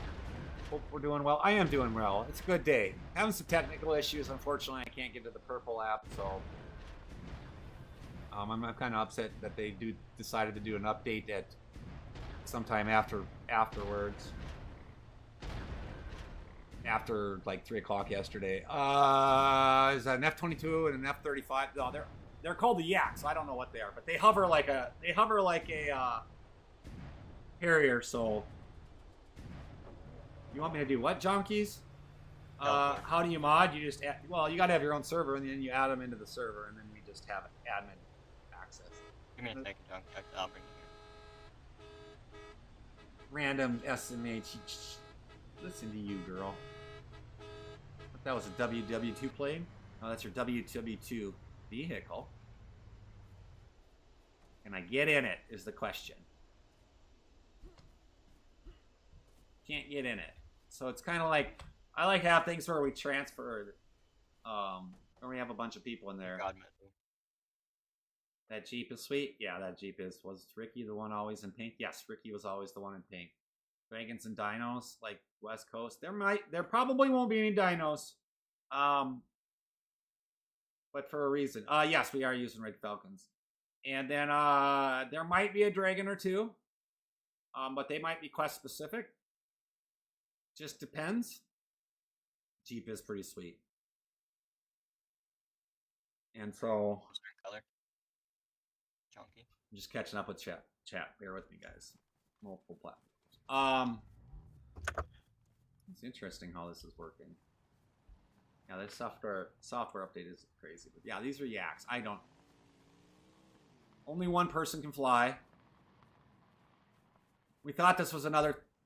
Hope we're doing well. I am doing well. It's a good day. Having some technical issues. Unfortunately, I can't get to the purple app, so I'm kind of upset that they decided to do an update at sometime afterwards. After like 3 o'clock yesterday. Is that an F-22 and an F-35? No, they're called the Yaks. I don't know what they are, but they hover like a Harrier. So you want me to do what, Jonkies? How do you mod? You just you got to have your own server, and then you add them into the server, and then we just have admin access. Give me a second, John. I'll bring you here. Random SMH. Listen to you, girl. That was a WW2 plane? Oh, that's your WW2 vehicle. Can I get in it, is the question. Can't get in it. So it's kind of like, I like to have things where we transfer, where we have a bunch of people in there. God, metal. That Jeep is sweet? Yeah, that Jeep is. Was Ricky the one always in pink? Yes, Ricky was always the one in pink. Dragons and dinos, like West Coast. There probably won't be any dinos. But for a reason. Yes, we are using Red Falcons. And then there might be a dragon or two. But they might be quest specific. Just depends. Jeep is pretty sweet. And so Color. Chunky. I'm just catching up with chat. Bear with me, guys. Multiple platforms. It's interesting how this is working. Yeah, this software update is crazy. But yeah, these are Yaks. Only one person can fly. We thought this was a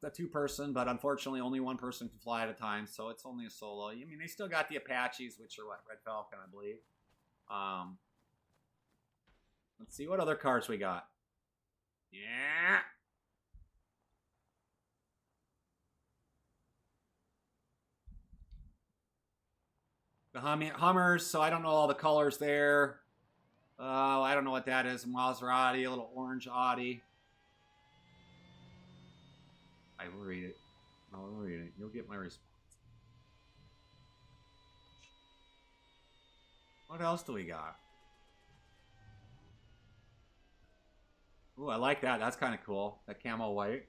2-person, but unfortunately only one person can fly at a time, so it's only a solo. I mean, they still got the Apaches, which are Red Falcon, I believe. Let's see what other cars we got. Yeah. The Hummers, so I don't know all the colors there. I don't know what that is. A Maserati, a little orange Audi. I will read it. You'll get my response. What else do we got? Ooh, I like that. That's kind of cool. That camo white.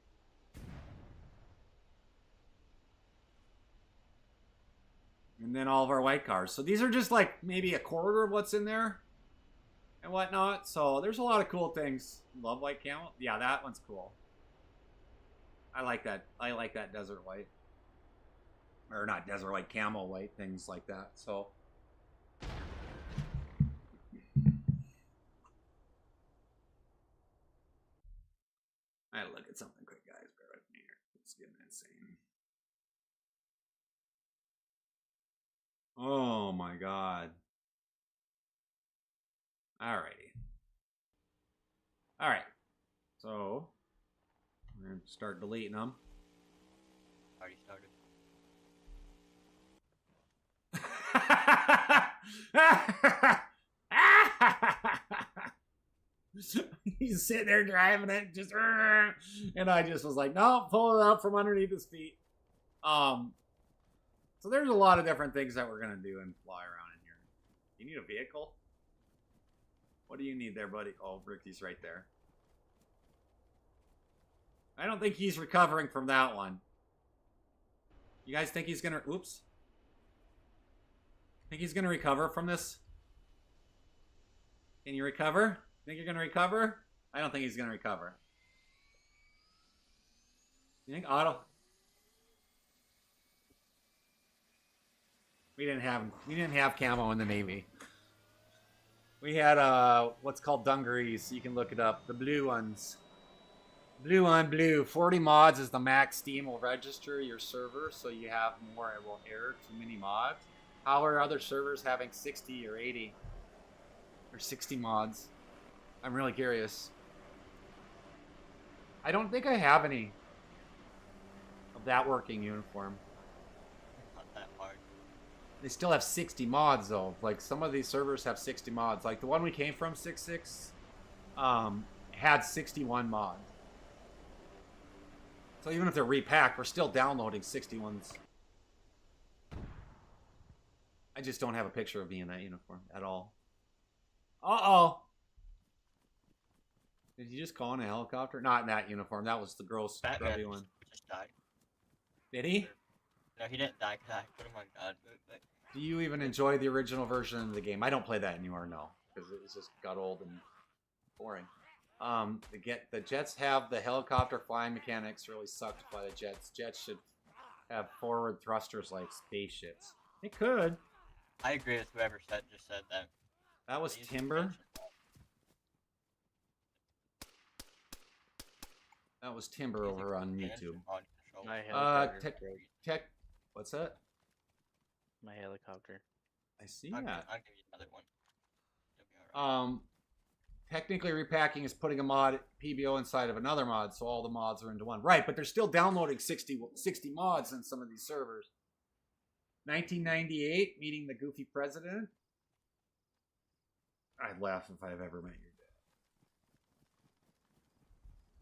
And then all of our white cars. So these are just like maybe a quarter of what's in there and whatnot. So there's a lot of cool things. Love white camo. Yeah, that one's cool. I like that. I like that desert white. Or not desert white, camo white, things like that. So I had to look at something quick, guys. Bear with me here. It's getting insane. Oh my god. Alrighty. Alright. So, we're going to start deleting them. Already started. He's sitting there driving it, just, and I just was like, no, pull it out from underneath his feet. So there's a lot of different things that we're gonna do and fly around in here. You need a vehicle? What do you need there, buddy? Oh, Ricky's right there. I don't think he's recovering from that one. You guys think he's gonna... Oops. Think he's gonna recover from this? Can you recover? Think you're gonna recover? I don't think he's gonna recover. You think Otto? We didn't have camo in the Navy. We had what's called dungarees. You can look it up. The blue ones. Blue on blue. 40 mods is the max Steam will register your server, so you have more. It will error too many mods. How are other servers having 60 or 80 or 60 mods? I'm really curious. I don't think I have any of that working uniform. Not that hard. They still have 60 mods though. Like some of these servers have 60 mods. Like the one we came from, 6.6, had 61 mods. So even if they're repacked, we're still downloading 60 ones. I just don't have a picture of me in that uniform at all. Uh-oh. Did you just call in a helicopter? Not in that uniform. That was the gross, grubby one. Just died. Did he? No, he didn't die because I put him on God. But... Do you even enjoy the original version of the game? I don't play that anymore, no. Because it just got old and boring. The jets have the helicopter flying mechanics really suck to fly the jets. Jets should have forward thrusters like spaceships. It could. I agree with whoever just said that. That was Timber. That was Timber over on YouTube. My helicopter. Tech. What's that? My helicopter. I see I'll that. give you another one. You'll be all right. Technically, repacking is putting a mod PBO inside of another mod, so all the mods are into one. Right, but they're still downloading 60 mods in some of these servers. 1998, meeting the goofy president. I'd laugh if I've ever met your dad.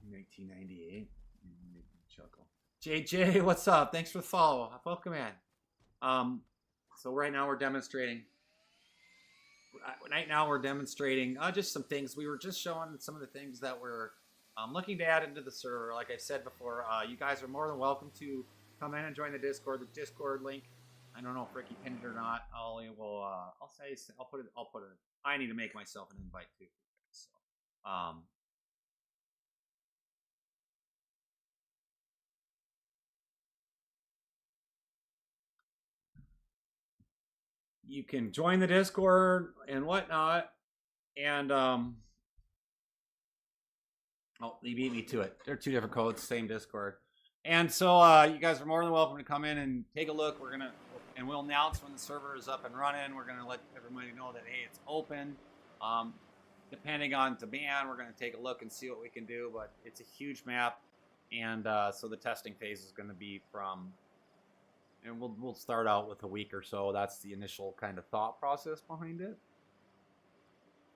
1998. Make me chuckle. JJ, what's up? Thanks for the follow. Welcome in. So right now we're demonstrating. Right now we're demonstrating just some things. We were just showing some of the things that we're looking to add into the server. Like I said before, you guys are more than welcome to come in and join the Discord. The Discord link, I don't know if Ricky pinned it or not. I'll put it. I need to make myself an invite too. So, you can join the Discord and whatnot. And oh, he beat me to it. They're two different codes, same Discord. And so you guys are more than welcome to come in and take a look. We'll announce when the server is up and running. We're gonna let everybody know that hey, it's open. Depending on demand, we're gonna take a look and see what we can do. But it's a huge map, and so the testing phase is gonna be from. And we'll start out with a week or so. That's the initial kind of thought process behind it.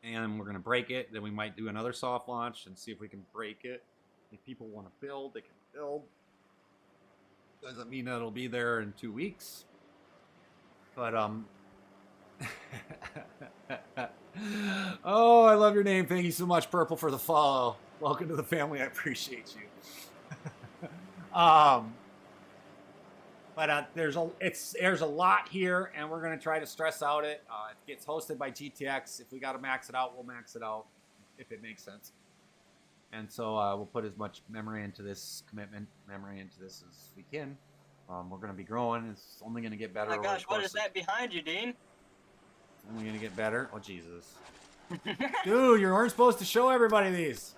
And we're going to break it. Then we might do another soft launch and see if we can break it. If people want to build, they can build. Doesn't mean that it'll be there in 2 weeks. But, oh, I love your name. Thank you so much, Purple, for the follow. Welcome to the family. I appreciate you. But there's a lot here, and we're going to try to stress out it. It gets hosted by GTX. If we got to max it out, we'll max it out, if it makes sense. And so we'll put as much memory into this as we can. We're going to be growing. It's only going to get better. Oh my gosh, what is that behind you, Dean? It's only going to get better. Oh, Jesus. Dude, you weren't supposed to show everybody these.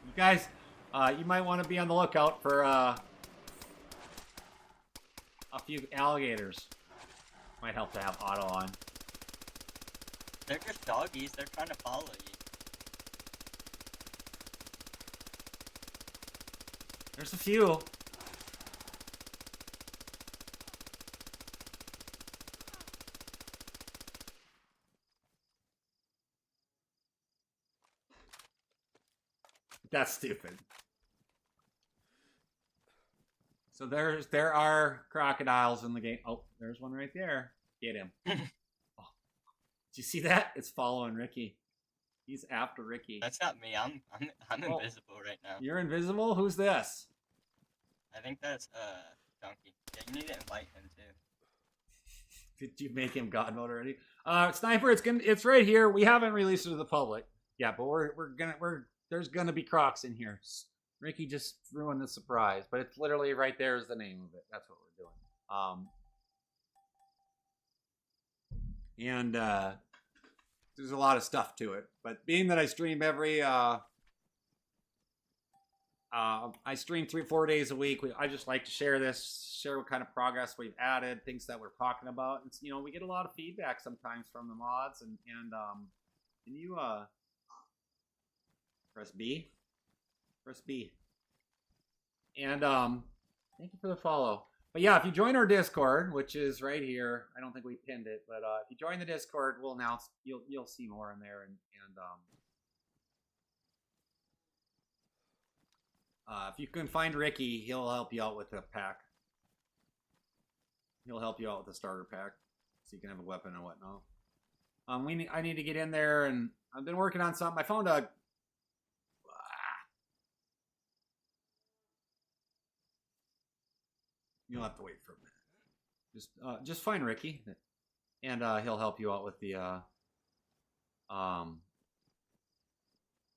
You guys... you might want to be on the lookout for a few alligators. Might help to have Otto on. They're just doggies. They're trying to follow you. There's a few. That's stupid. So there are crocodiles in the game. Oh, there's one right there. Get him. Oh. Did you see that? It's following Ricky. He's after Ricky. That's not me. I'm invisible right now. You're invisible? Who's this? I think that's Donkey. Yeah, you need to invite him too. Did you make him God mode already? Sniper, it's right here. We haven't released it to the public. Yeah, but there's gonna be crocs in here. Ricky just ruined the surprise, but it's literally right there is the name of it. That's what we're doing. And there's a lot of stuff to it. But being that I stream every I stream 3-4 days a week. I just like to share what kind of progress we've added, things that we're talking about. It's, we get a lot of feedback sometimes from the mods, and can you press B? Press B. And thank you for the follow. But yeah, if you join our Discord, which is right here, I don't think we pinned it, but if you join the Discord, we'll announce. You'll see more in there, and if you can find Ricky, he'll help you out with the pack. He'll help you out with the starter pack, so you can have a weapon and whatnot. I need to get in there, and I've been working on something. I found a. You'll have to wait for a minute. Just find Ricky, and he'll help you out with the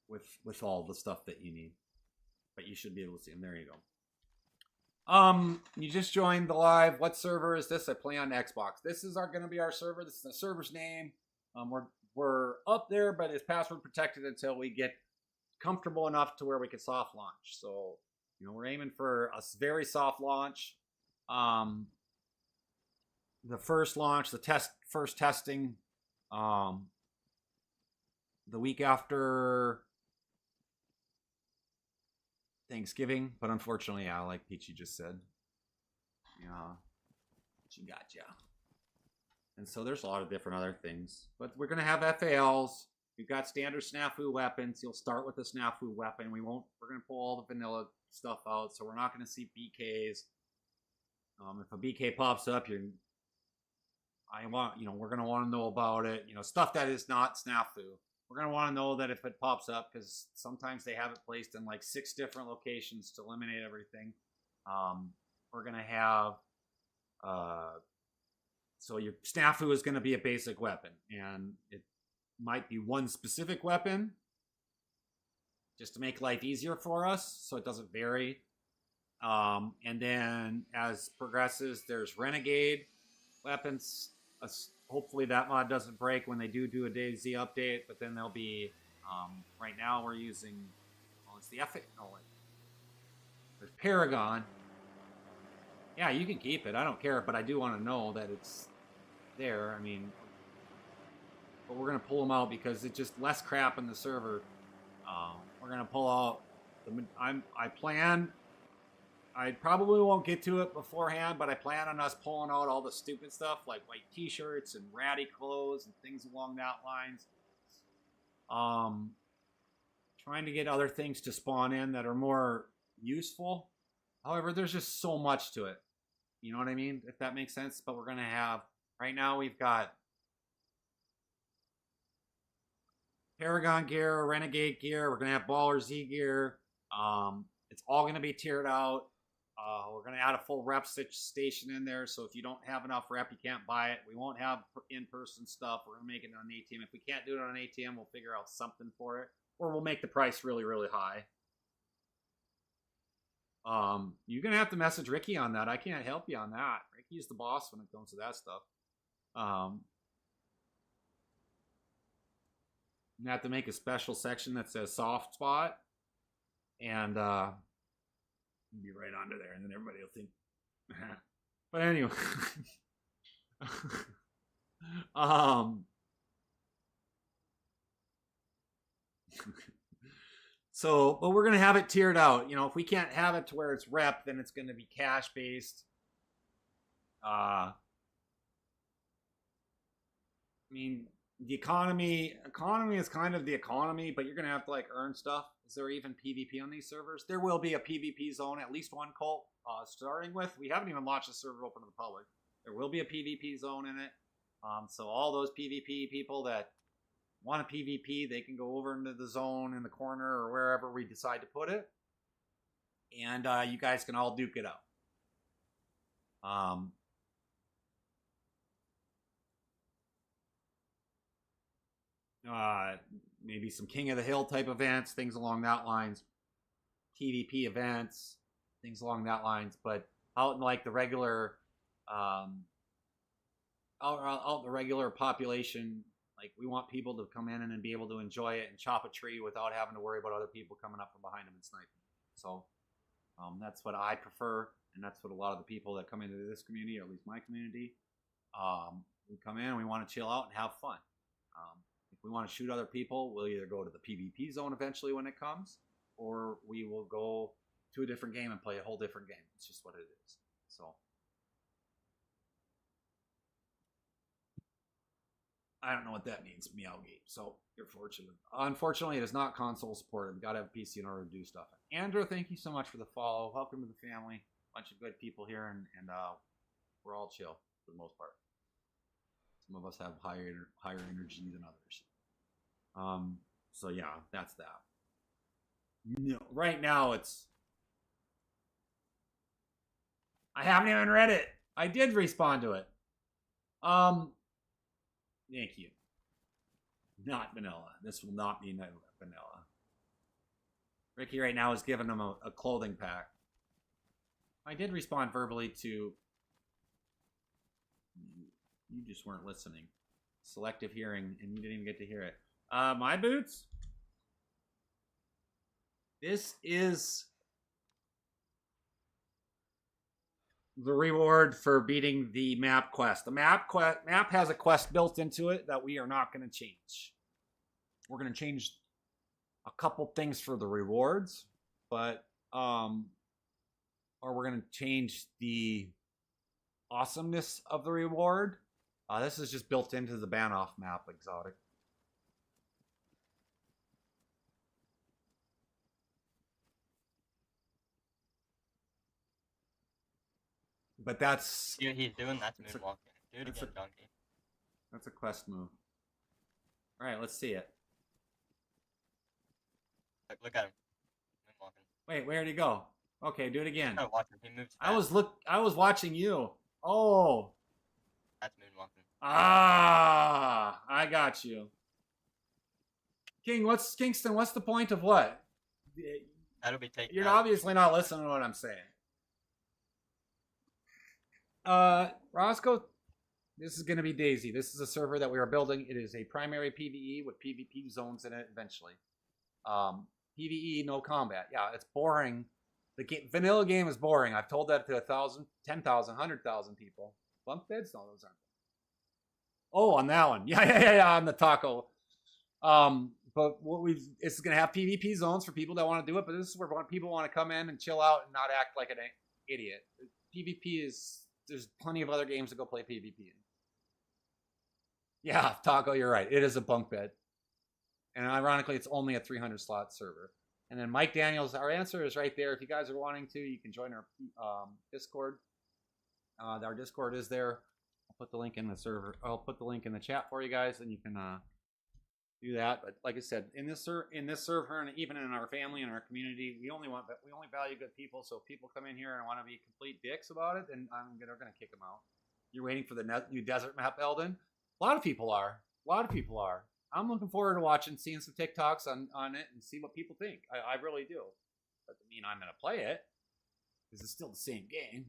with all the stuff that you need. But you should be able to see him. There you go. You just joined the live. What server is this? I play on Xbox. This is going to be our server. This is the server's name. We're up there, but it's password protected until we get comfortable enough to where we can soft launch. So, we're aiming for a very soft launch. The first launch, first testing, the week after Thanksgiving, but unfortunately, yeah, like Peachy just said, she got ya. And so there's a lot of different other things, but we're gonna have FALs. We've got standard snafu weapons. You'll start with a snafu weapon. We're gonna pull all the vanilla stuff out, so we're not gonna see BKs. If a BK pops up, we're gonna want to know about it. Stuff that is not snafu. We're going to want to know that if it pops up, because sometimes they have it placed in like 6 different locations to eliminate everything. We're going to have, so your snafu is going to be a basic weapon, and it might be one specific weapon just to make life easier for us, so it doesn't vary. And then as progresses, there's renegade weapons. Hopefully that mod doesn't break when they do a DayZ update, but then there'll be, right now we're using, it's the there's Paragon. Yeah, you can keep it. I don't care, but I do want to know that it's there. But we're going to pull them out because it's just less crap in the server. We're going to pull out, I probably won't get to it beforehand, but I plan on us pulling out all the stupid stuff like white t-shirts and ratty clothes and things along that lines. Trying to get other things to spawn in that are more useful. However, there's just so much to it. You know what I mean? If that makes sense. But we're going to have, right now we've got Paragon gear, Renegade gear. We're going to have Baller Z gear. It's all going to be tiered out. We're going to add a full rep station in there, so if you don't have enough rep, you can't buy it. We won't have in-person stuff. We're going to make it on ATM. If we can't do it on ATM, we'll figure out something for it, or we'll make the price really, really high. You're going to have to message Ricky on that. I can't help you on that. Ricky's the boss when it comes to that stuff. You have to make a special section that says soft spot, and be right under there, and then everybody will think. But anyway, but we're gonna have it tiered out. If we can't have it to where it's rep, then it's gonna be cash based. the economy is kind of the economy, but you're gonna have to like earn stuff. Is there even PvP on these servers? There will be a PvP zone, at least one cult. Starting with, we haven't even launched the server open to the public. There will be a PvP zone in it. So all those PvP people that want a PvP, they can go over into the zone in the corner or wherever we decide to put it, and you guys can all duke it out. Maybe some King of the Hill type events, things along that lines, PvP events, things along that lines. But out in like the regular, out the regular population, like we want people to come in and be able to enjoy it and chop a tree without having to worry about other people coming up from behind them and sniping. So that's what I prefer, and that's what a lot of the people that come into this community, or at least my community, we come in and we want to chill out and have fun. If we want to shoot other people, we'll either go to the PvP zone eventually when it comes, or we will go to a different game and play a whole different game. It's just what it is. So I don't know what that means, Meowgate. So you're fortunate. Unfortunately, it is not console supported. We've got to have a PC in order to do stuff. Andrew, thank you so much for the follow. Welcome to the family. Bunch of good people here, and we're all chill for the most part. Some of us have higher energy than others. So yeah, that's that. No, right now it's. I haven't even read it. I did respond to it. Thank you. Not vanilla. This will not be vanilla. Ricky right now is giving them a clothing pack. I did respond verbally to. You just weren't listening. Selective hearing, and you didn't even get to hear it. My boots? This is the reward for beating the map quest. The map has a quest built into it that we are not going to change. We're going to change a couple things for the rewards, but or we're going to change the awesomeness of the reward. This is just built into the Banoff map exotic. But that's... See what he's doing? That's moonwalking. Do it again, donkey. That's a quest move. Alright, let's see it. Look at him. Moonwalking. Wait, where'd he go? Okay, do it again. Oh, watch him. He moves fast. I was watching you. Oh. That's moonwalking. Ah, I got you. Kingston, what's the point of what? That'll be taken. You're obviously not listening to what I'm saying. Roscoe, this is going to be Daisy. This is a server that we are building. It is a primary PvE with PvP zones in it eventually. PvE, no combat. Yeah, it's boring. The vanilla game is boring. I've told that to 1,000, 10,000, 100,000 people. Bunk beds? No, those aren't. Oh, on that one. Yeah, on the taco. But it's going to have PvP zones for people that want to do it, but this is where people want to come in and chill out and not act like an idiot. PvP is, there's plenty of other games to go play PvP in. Yeah, Taco, you're right. It is a bunk bed. And ironically, it's only a 300 slot server. And then Mike Daniels, our answer is right there. If you guys are wanting to, you can join our Discord. Our Discord is there. I'll put the link in the server. I'll put the link in the chat for you guys, and you can do that. But like I said, in this server, and even in our family and our community, we only value good people. So if people come in here and want to be complete dicks about it, then they're gonna kick them out. You're waiting for the new desert map, Eldon. A lot of people are. I'm looking forward to seeing some TikToks on it and see what people think. I really do. Doesn't mean I'm gonna play it, because it's still the same game,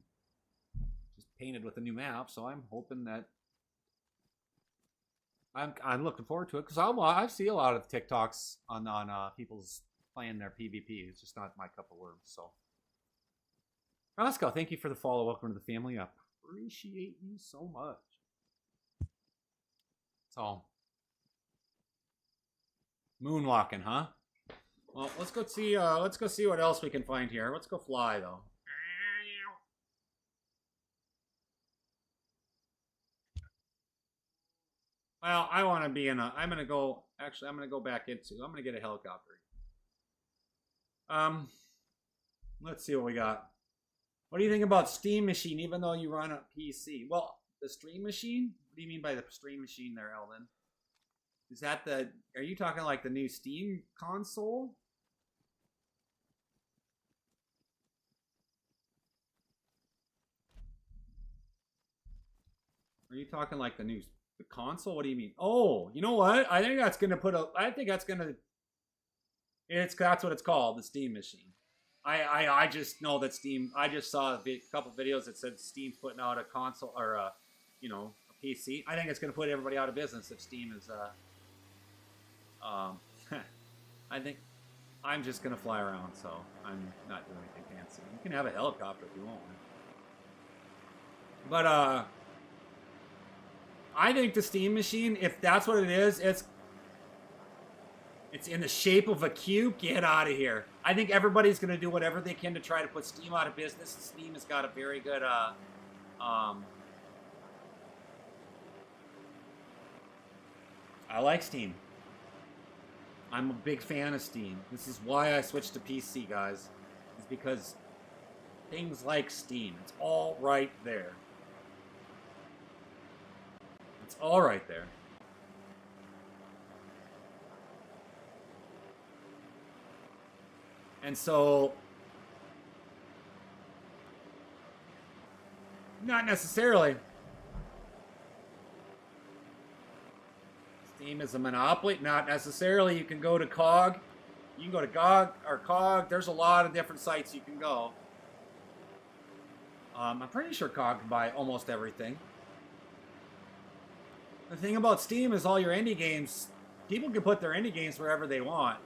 just painted with a new map. So I'm hoping that I'm looking forward to it, because I see a lot of TikToks on people's playing their PvP. It's just not my cup of worms. So Roscoe, thank you for the follow. Welcome to the family. I appreciate you so much. So moonwalking, huh? Well, let's go see what else we can find here. Let's go fly though. Well, I want to be in a. I'm gonna go. Actually, I'm gonna go back into. I'm gonna get a helicopter. Let's see what we got. What do you think about Steam Machine? Even though you run a PC, well, the Stream Machine. What do you mean by the Stream Machine, there, Eldon? Is that the? Are you talking like the new Steam console? Are you talking like the console? What do you mean? Oh, you know what? I think that's gonna put a. I think that's gonna. That's what it's called, the Steam Machine. I just know that Steam. I just saw a couple videos that said Steam's putting out a console or a, a PC. I think it's gonna put everybody out of business if Steam is. I think I'm just gonna fly around, so I'm not doing anything fancy. You can have a helicopter if you want one. But I think the Steam Machine, if that's what it is, it's in the shape of a cube. Get out of here. I think everybody's going to do whatever they can to try to put Steam out of business. Steam has got a very good, I like Steam. I'm a big fan of Steam. This is why I switched to PC, guys. It's because things like Steam, it's all right there. It's all right there. And so, not necessarily. Steam is a monopoly. Not necessarily. You can go to COG. You can go to GOG or COG. There's a lot of different sites you can go. I'm pretty sure COG can buy almost everything. The thing about Steam is all your indie games, people can put their indie games wherever they want.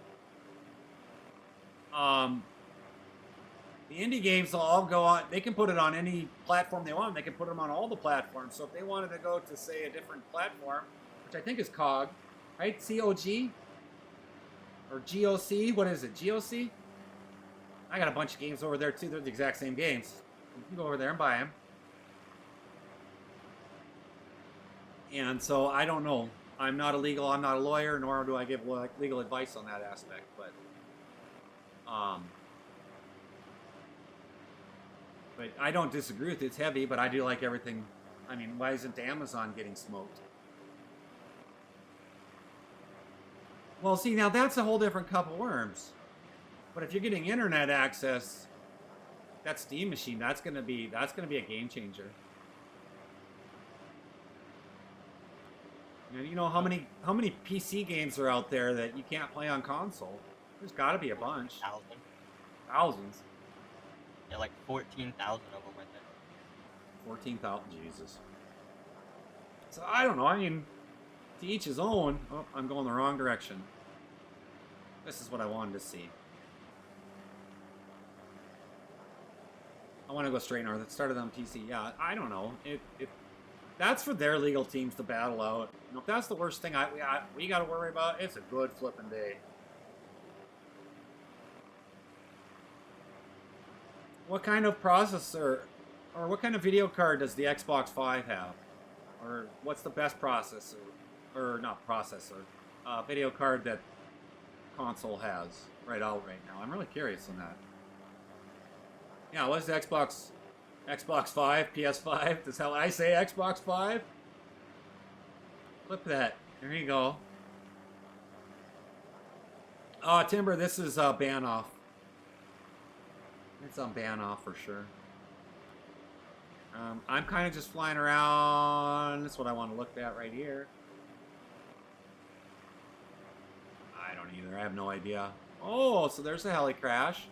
The indie games will all go on, they can put it on any platform they want. They can put them on all the platforms. So if they wanted to go to, say, a different platform, which I think is COG, right? COG? Or GOC? What is it? GOC? I got a bunch of games over there, too. They're the exact same games. You can go over there and buy them. And so I don't know. I'm not a lawyer, nor do I give legal advice on that aspect. But I don't disagree with it. It's heavy, but I do like everything. I mean, why isn't Amazon getting smoked? Well, see, now that's a whole different cup of worms. But if you're getting internet access, that Steam Machine, that's gonna be a game changer. You know how many PC games are out there that you can't play on console? There's got to be a bunch. Thousands. Yeah, like 14,000 of them, I think. 14,000, Jesus. So I don't know. I mean, to each his own. Oh, I'm going the wrong direction. This is what I wanted to see. I want to go straight north. It started on PC. Yeah, I don't know. That's for their legal teams to battle out. You know, if that's the worst thing we got to worry about, it's a good flipping day. What kind of processor or what kind of video card does the Xbox 5 have? Or what's the best processor? Or not processor. Video card that console has right now. I'm really curious on that. Yeah, what's the Xbox 5, PS5? Does how I say Xbox 5? Flip that. There you go. Oh, Timber, this is ban off. It's on ban off for sure. I'm kind of just flying around. That's what I want to look at right here. I don't either. I have no idea. Oh, so there's a heli crash.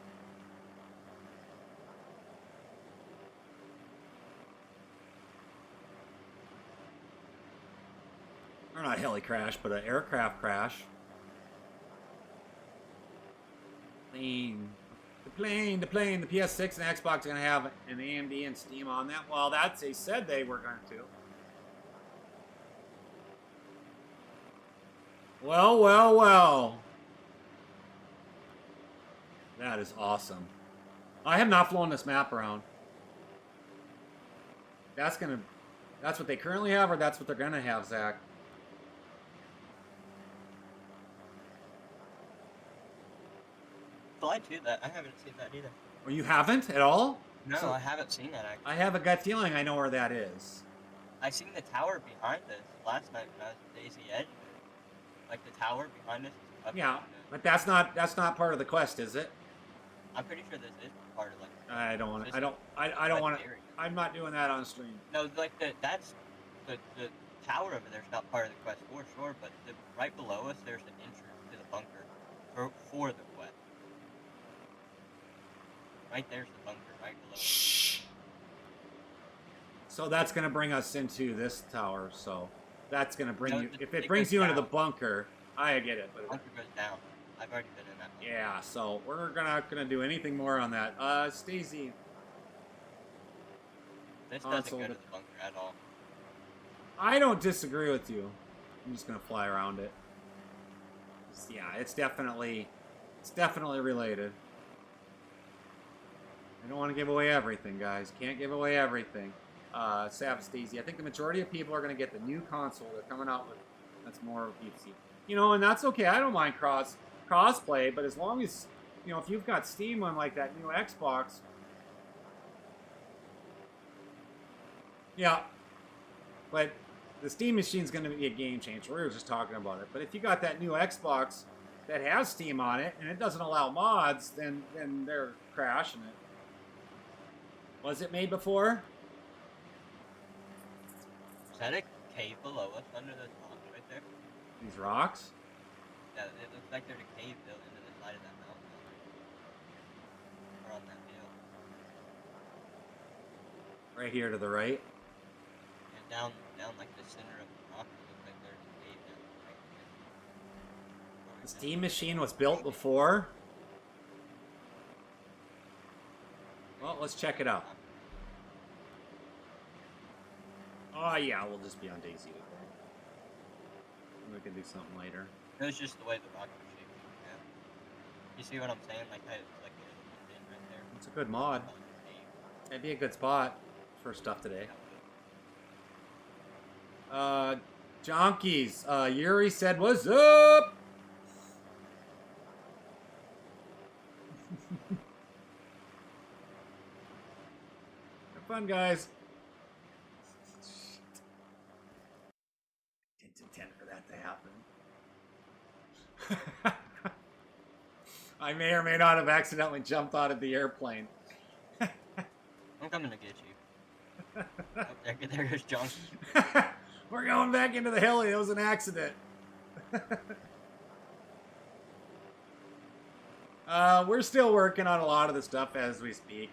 Or not a heli crash, but an aircraft crash. The plane, the PS6 and Xbox are going to have an AMD and Steam on that. Well, they said they were going to. Well. That is awesome. I have not flown this map around. That's what they currently have, or that's what they're going to have, Zach? reply to that. I haven't seen that either. Or you haven't at all? No, So- I haven't seen that actually. I have a gut feeling I know where that is. I seen the tower behind us last night when I was at Daisy Edge. Like the tower behind us. Is up Yeah, in but that's not part of the quest, is it? I'm pretty sure this is part of like. I don't want this to. I don't quest want to. area. I'm not doing that on stream. No, like that's the tower over there's not part of the quest for sure, but right below us there's an entrance to the bunker for the quest. Right there's the bunker right below. Shh. So that's gonna bring us into this tower. So that's gonna bring No, you. If it it brings goes you into the down. bunker, I get it. The But bunker goes down. I've already been in that bunker. yeah, so we're not gonna do anything more on that. Stacey. This doesn't console go to that- the bunker at all. I don't disagree with you. I'm just gonna fly around it. Yeah, it's definitely related. I don't want to give away everything, guys. Can't give away everything. Sav Stacey, I think the majority of people are gonna get the new console they're coming out with. That's more PC. You know, and that's okay. I don't mind crossplay, but as long as if you've got Steam on like that new Xbox. Yeah. But the Steam machine's going to be a game changer. We were just talking about it. But if you got that new Xbox that has Steam on it and it doesn't allow mods, then they're crashing it. Was it made before? Is that a cave below us under the rocks right there? These rocks? Yeah, it looks like there's a cave built into the side of that mountain. Or on that hill. Right here to the right. And down like the center of the rock, it looks like there's a cave down right there. The Steam machine was built before. Well, let's check it out. Oh yeah, we'll just be on Daisy with it. We can do something later. It was just the way the rocks were shaped. Yeah. You see what I'm saying? Like how it's like a little bit in right there. It's a good mod. Called a cave. It'd be a good spot for stuff today. Jonkies. Yuri said, "What's up?" Have fun, guys. Didn't intend for that to happen. I may or may not have accidentally jumped out of the airplane. I'm coming to get you. Oh, there goes John. We're going back into the heli. It was an accident. We're still working on a lot of the stuff as we speak.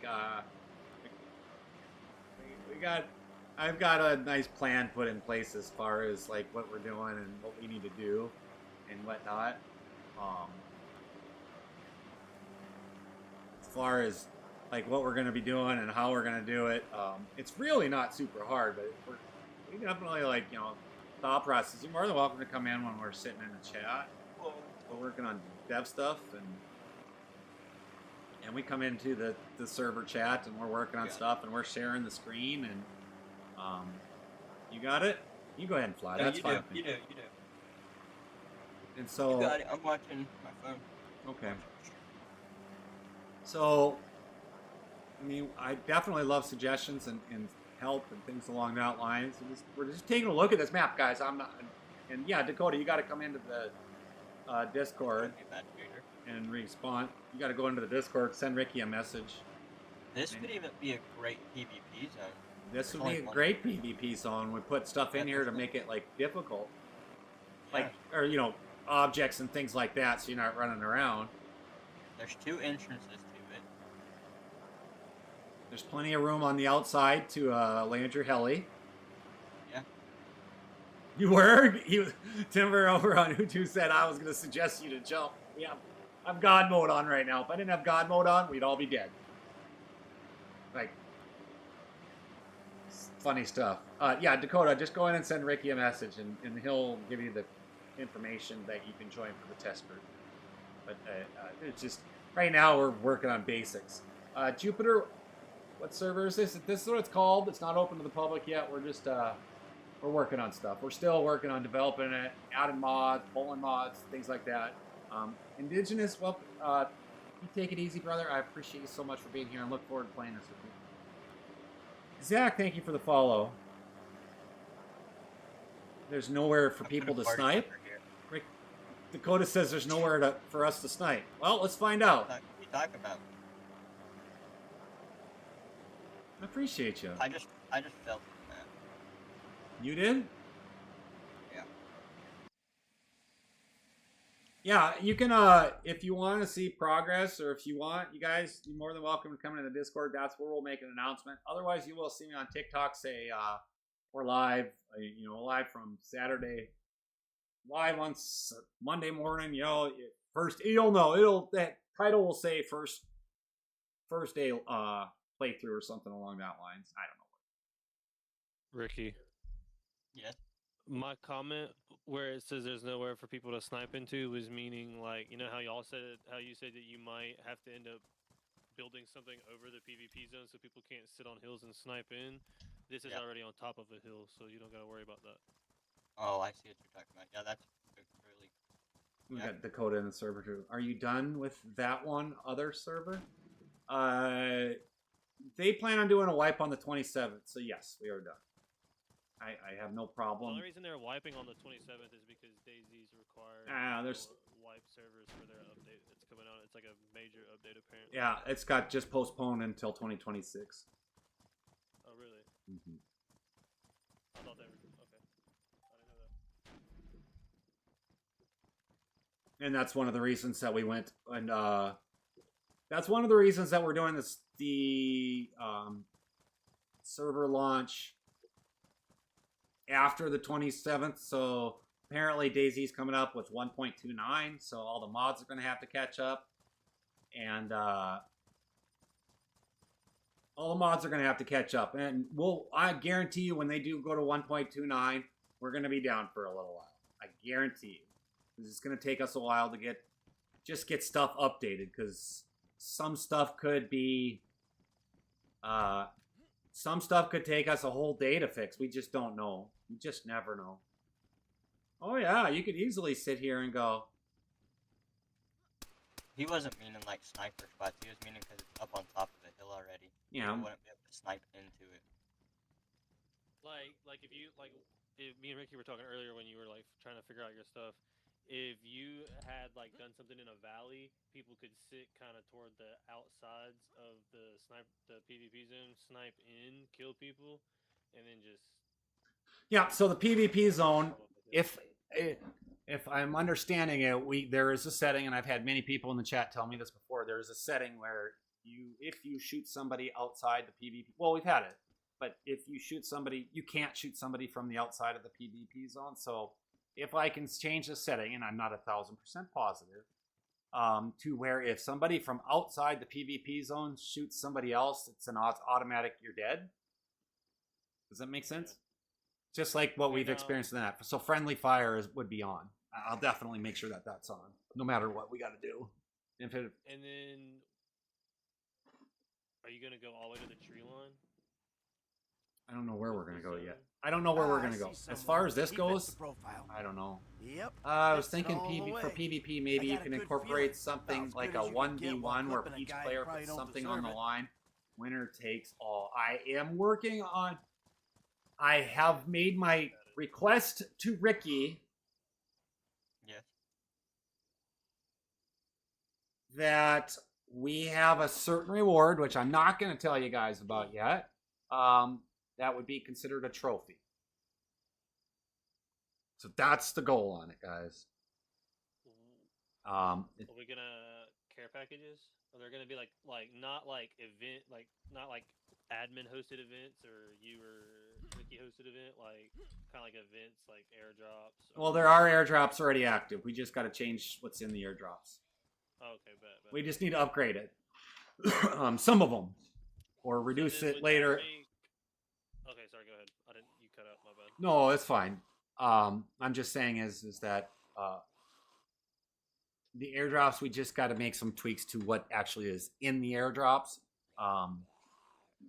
I've got a nice plan put in place as far as like what we're doing and what we need to do and whatnot. As far as like what we're going to be doing and how we're going to do it, it's really not super hard, but we definitely like thought process. You're more than welcome to come in when we're sitting in the chat. We're working on dev stuff and we come into the server chat and we're working on stuff and we're sharing the screen and you got it? You go ahead and fly. No, That's you fine. do. You do. And so You got it. I'm watching my phone. okay. So I mean, I definitely love suggestions and help and things along that line. So we're just taking a look at this map, guys. And yeah, Dakota, you got to come into the Discord Get that later. and respawn. You got to go into the Discord, send Ricky a message. This could even be a great PvP zone. This would There's be a only one. great PvP zone. We put stuff in Yeah, here to there's make it like difficult, Yeah. or objects and things like that, so you're not running around. There's 2 entrances to it. There's plenty of room on the outside to land your heli. Yeah. You were? Timber over on Hutu said I was going to suggest you to jump. Yeah, I'm God mode on right now. If I didn't have God mode on, we'd all be dead. Like, funny stuff. Yeah, Dakota, just go in and send Ricky a message, and he'll give you the information that you can join for the test group. But it's just, right now we're working on basics. Jupiter, what server is this? This is what it's called. It's not open to the public yet. We're just, we're working on stuff. We're still working on developing it, adding mods, pulling mods, things like that. Indigenous, well, You take it easy, brother. I appreciate you so much for being here and look forward to playing this with you. Zach, thank you for the follow. There's nowhere for people to snipe. Rick, Dakota says there's nowhere for us to snipe. Well, let's find out. What are you talking about? I appreciate you. I just felt it, man. You did? Yeah. Yeah, you can, if you want to see progress, or if you want, you guys, you're more than welcome to come into the Discord. That's where we'll make an announcement. Otherwise, you will see me on TikTok say, we're live, live from Saturday, live on Monday morning, first, you'll know, that title will say first day, playthrough or something along that lines. I don't know. Ricky. Yes. My comment where it says there's nowhere for people to snipe into was meaning, like, you know how you said that you might have to end up building something over the PvP zone so people can't sit on hills and snipe in. This is already on top of a hill, so you don't gotta worry about that. Oh, I see what you're talking about. Yeah, that's really. We got Dakota in the server too. Are you done with that one other server? They plan on doing a wipe on the 27th, so yes, we are done. I have no problem. The only reason they're wiping on the 27th is because DayZ's required there's wipe servers for their update that's coming out. It's like a major update, apparently. Yeah, it's got just postponed until 2026. Oh, really? Mm-hmm. I thought they were... Okay. I didn't know that. And that's one of the reasons that we went, and that's one of the reasons that we're doing the server launch after the 27th. So apparently DayZ's coming up with 1.29, so all the mods are going to have to catch up, and all the mods are going to have to catch up. And I guarantee you, when they do go to 1.29, we're going to be down for a little while. I guarantee you. It's going to take us a while to get stuff updated, because some stuff could be some stuff could take us a whole day to fix. We just don't know. You just never know. Oh yeah, you could easily sit here and go. He wasn't meaning like sniper spots. He was meaning because it's up on top of the hill already. Yeah. You wouldn't be able to snipe into it. Like if me and Ricky were talking earlier when you were like trying to figure out your stuff. If you had like done something in a valley, people could sit kind of toward the outsides of the PvP zone, snipe in, kill people, and then just. Yeah. So the PvP zone, if I'm understanding it, there is a setting, and I've had many people in the chat tell me this before. There is a setting where if you shoot somebody outside the PvP, well, we've had it, but if you shoot somebody, you can't shoot somebody from the outside of the PvP zone. So if I can change the setting, and I'm not 1,000% positive, to where if somebody from outside the PvP zone shoots somebody else, it's an automatic you're dead. Does that make sense? Just like what we've experienced in that. So friendly fire would be on. I'll definitely make sure that that's on, no matter what we got to do. And then, are you gonna go all the way to the tree line? I don't know where we're gonna go yet. I don't know where we're gonna go. As far as this goes, I don't know. Yep. I was thinking for PvP, maybe you can incorporate something like a 1v1 where each player puts something on the line. Winner takes all. I am working on. I have made my request to Ricky. Yes. That we have a certain reward, which I'm not going to tell you guys about yet. That would be considered a trophy. So that's the goal on it, guys. Are we gonna care packages? Are there gonna be like not like event, like not like admin hosted events or you or Ricky hosted event, like kind of like events like airdrops? Well, there are airdrops already active. We just got to change what's in the airdrops. Oh, okay, bet. We just need to upgrade it. Some of them, or reduce it later. Okay, sorry. Go ahead. You cut out. My bad. No, it's fine. I'm just saying is that the airdrops, we just got to make some tweaks to what actually is in the airdrops,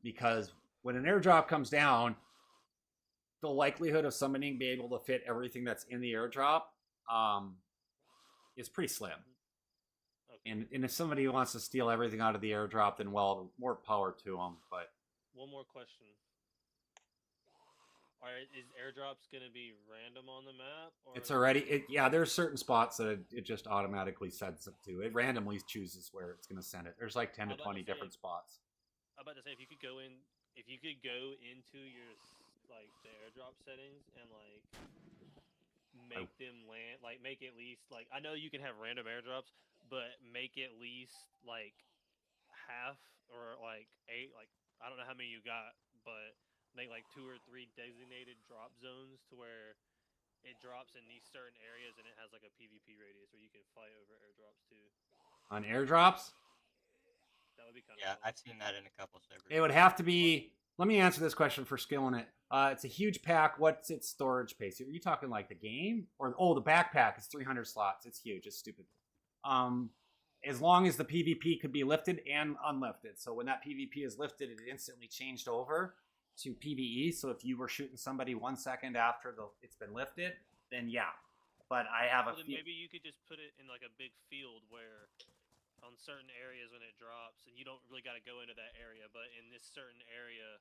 because when an airdrop comes down, the likelihood of somebody being able to fit everything that's in the airdrop is pretty slim. Okay. And if somebody wants to steal everything out of the airdrop, then well, more power to them. But One more question. Is airdrops gonna be random on the map? Or it's already yeah. There's certain spots that it just automatically sends it to. It randomly chooses where it's going to send it. There's like 10 to 20 different spots. I'm about to say if you could go into your like the airdrop settings and like make them land, like make at least like I know you can have random airdrops, but make at least like half or like 8, like I don't know how many you got, but make like 2 or 3 designated drop zones to where it drops in these certain areas and it has like a PvP radius where you can fight over airdrops too. On airdrops? That would be kind of Yeah, cool. I've seen that in a couple servers. It would have to be. Let me answer this question for skilling it. It's a huge pack. What's its storage space? Are you talking like the game or the backpack? It's 300 slots. It's huge. It's stupid. As long as the PvP could be lifted and unlifted. So when that PvP is lifted, it instantly changed over to PvE. So if you were shooting somebody 1 second after it's been lifted, then yeah. But I have then maybe you could just put it in like a big field where on certain areas when it drops, and you don't really got to go into that area, but in this certain area,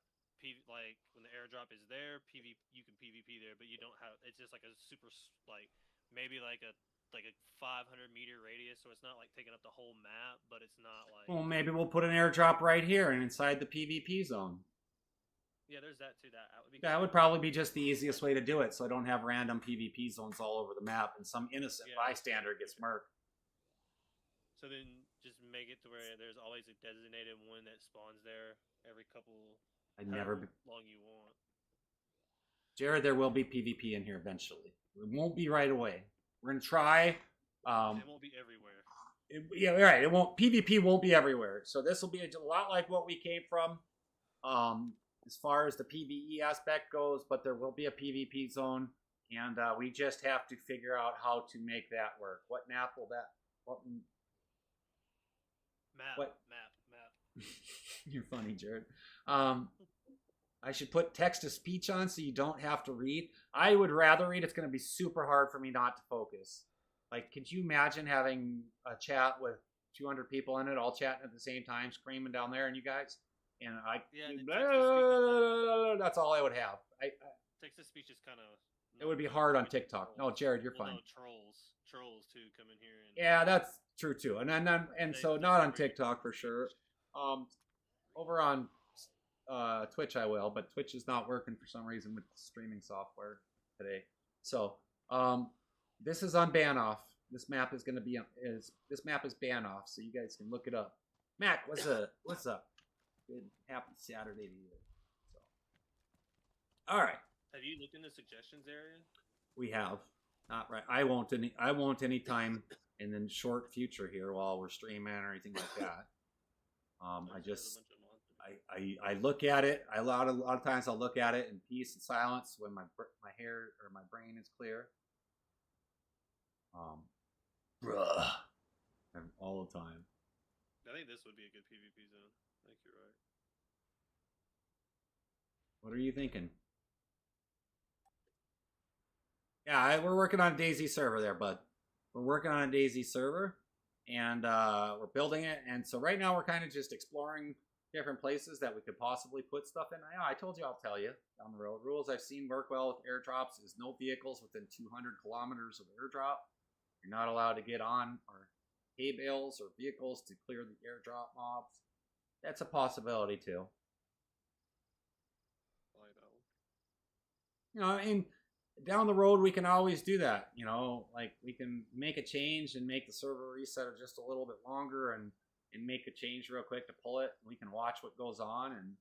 like when the airdrop is there, you can PvP there, but you don't have. It's just like a super like maybe like a 500-meter radius, so it's not like taking up the whole map, but it's not like. Well, maybe we'll put an airdrop right here and inside the PvP zone. Yeah, there's that too. That would probably be just the easiest way to do it, so I don't have random PvP zones all over the map and some innocent bystander gets murked. So then just make it to where there's always a designated one that spawns there every couple. Long you want. Jared, there will be PvP in here eventually. It won't be right away. We're gonna try. It won't be everywhere. Yeah, right. It won't. PvP won't be everywhere. So this will be a lot like what we came from, as far as the PvE aspect goes. But there will be a PvP zone, and we just have to figure out how to make that work. What map will that? Map. You're funny, Jared. I should put text to speech on so you don't have to read. I would rather read. It's going to be super hard for me not to focus. Like, could you imagine having a chat with 200 people in it, all chatting at the same time, screaming down there, and you guys? And that's all I would have. Text to speech is kind of. It would be hard on TikTok. No, Jared, you're fine. No, trolls too come in here. Yeah, that's true too. And so not on TikTok for sure. Over on Twitch I will, but Twitch is not working for some reason with streaming software today. So this is on ban off. This map is going to be this map is ban off, so you guys can look it up. Mac, what's up? Good happy Saturday to you. So, all right. Have you looked in the suggestions area? We have. Not right. I won't any time in the short future here while we're streaming or anything like that. I look at it. A lot of times I'll look at it in peace and silence when my hair or my brain is clear. And all the time. I think this would be a good PvP zone. I think you're right. What are you thinking? Yeah, we're working on a DayZ server there, bud. We're working on a DayZ server, and we're building it. And so right now we're kind of just exploring different places that we could possibly put stuff in. I told you I'll tell you down the road. Rules I've seen work well with airdrops is no vehicles within 200 kilometers of airdrop. You're not allowed to get on or hay bales or vehicles to clear the airdrop mobs. That's a possibility too. You know, and down the road we can always do that. You know, like we can make a change and make the server reset just a little bit longer and make a change real quick to pull it. We can watch what goes on and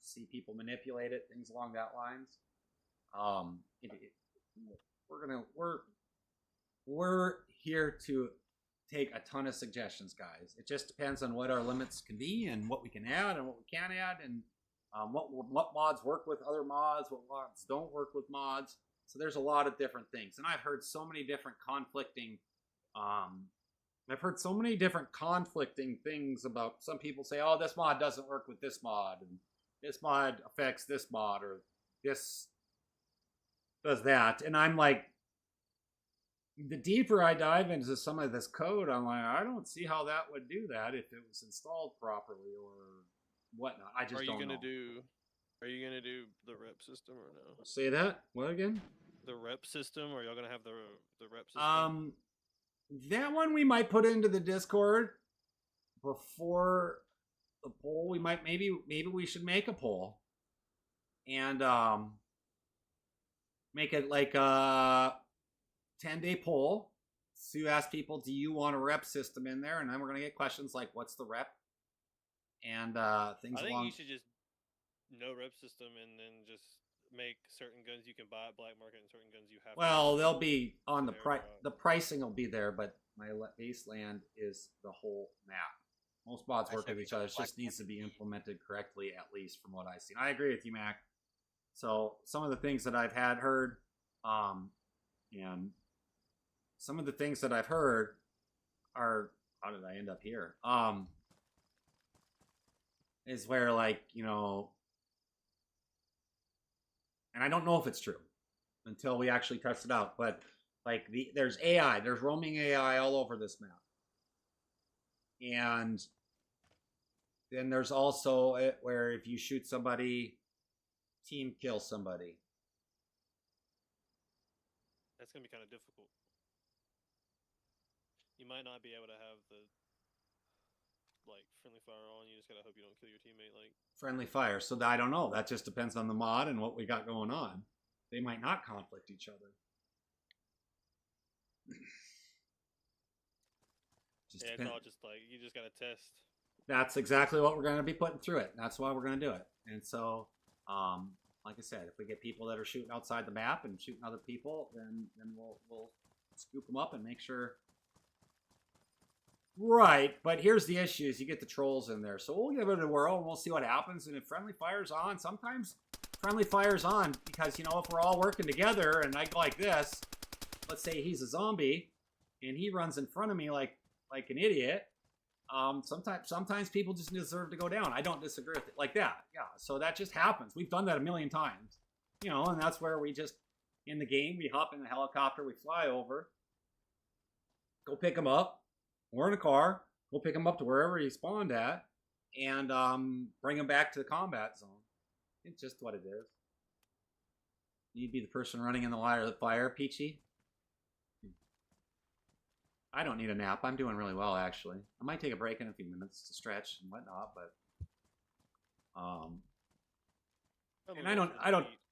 see people manipulate it, things along that lines. We're here to take a ton of suggestions, guys. It just depends on what our limits can be and what we can add and what we can't add and what mods work with other mods, what mods don't work with mods. So there's a lot of different things, and I've heard so many different conflicting things about some people say, oh, this mod doesn't work with this mod, and this mod affects this mod, or this does that. And I'm like, the deeper I dive into some of this code, I'm like, I don't see how that would do that if it was installed properly or whatnot. I just don't know. Are you gonna do the rep system or no? Say that? What again? The rep system, or y'all gonna have the rep system? That one we might put into the Discord before the poll. We might maybe we should make a poll and make it like a 10-day poll. So you ask people, do you want a rep system in there? And then we're gonna get questions like, what's the rep? And things. I think you should just no rep system and then just make certain guns you can buy at black market and certain guns you have. Well, they'll be on the price. The pricing will be there, but my base land is the whole map. Most mods work with each other. It just needs to be implemented correctly, at least from what I've seen. I agree with you, Mac. So some of the things that I've heard, and some of the things that I've heard are, how did I end up here? Is where, like, you know, and I don't know if it's true until we actually test it out, but like there's AI, there's roaming AI all over this map. And then there's also it where if you shoot somebody, team kill somebody. That's gonna be kind of difficult. You might not be able to have the like friendly fire on. You just gotta hope you don't kill your teammate. Like friendly fire. So I don't know. That just depends on the mod and what we got going on. They might not conflict each other. yeah, it's all just like you just gotta test. That's exactly what we're going to be putting through it. That's why we're going to do it. And so, like I said, if we get people that are shooting outside the map and shooting other people, then we'll scoop them up and make sure. Right, but here's the issue: is you get the trolls in there. So we'll give it a whirl and we'll see what happens. And if friendly fire's on, sometimes friendly fire's on because, you know, if we're all working together and I go like this, let's say he's a zombie and he runs in front of me like an idiot. Sometimes people just deserve to go down. I don't disagree with it like that. Yeah, so that just happens. We've done that a million times, you know, and that's where we just, in the game, we hop in the helicopter, we fly over, go pick him up. We're in a car, go pick him up to wherever he spawned at, and bring him back to the combat zone. It's just what it is. You'd be the person running in the line of the fire, Peachy. I don't need a nap. I'm doing really well, actually. I might take a break in a few minutes to stretch and whatnot, but and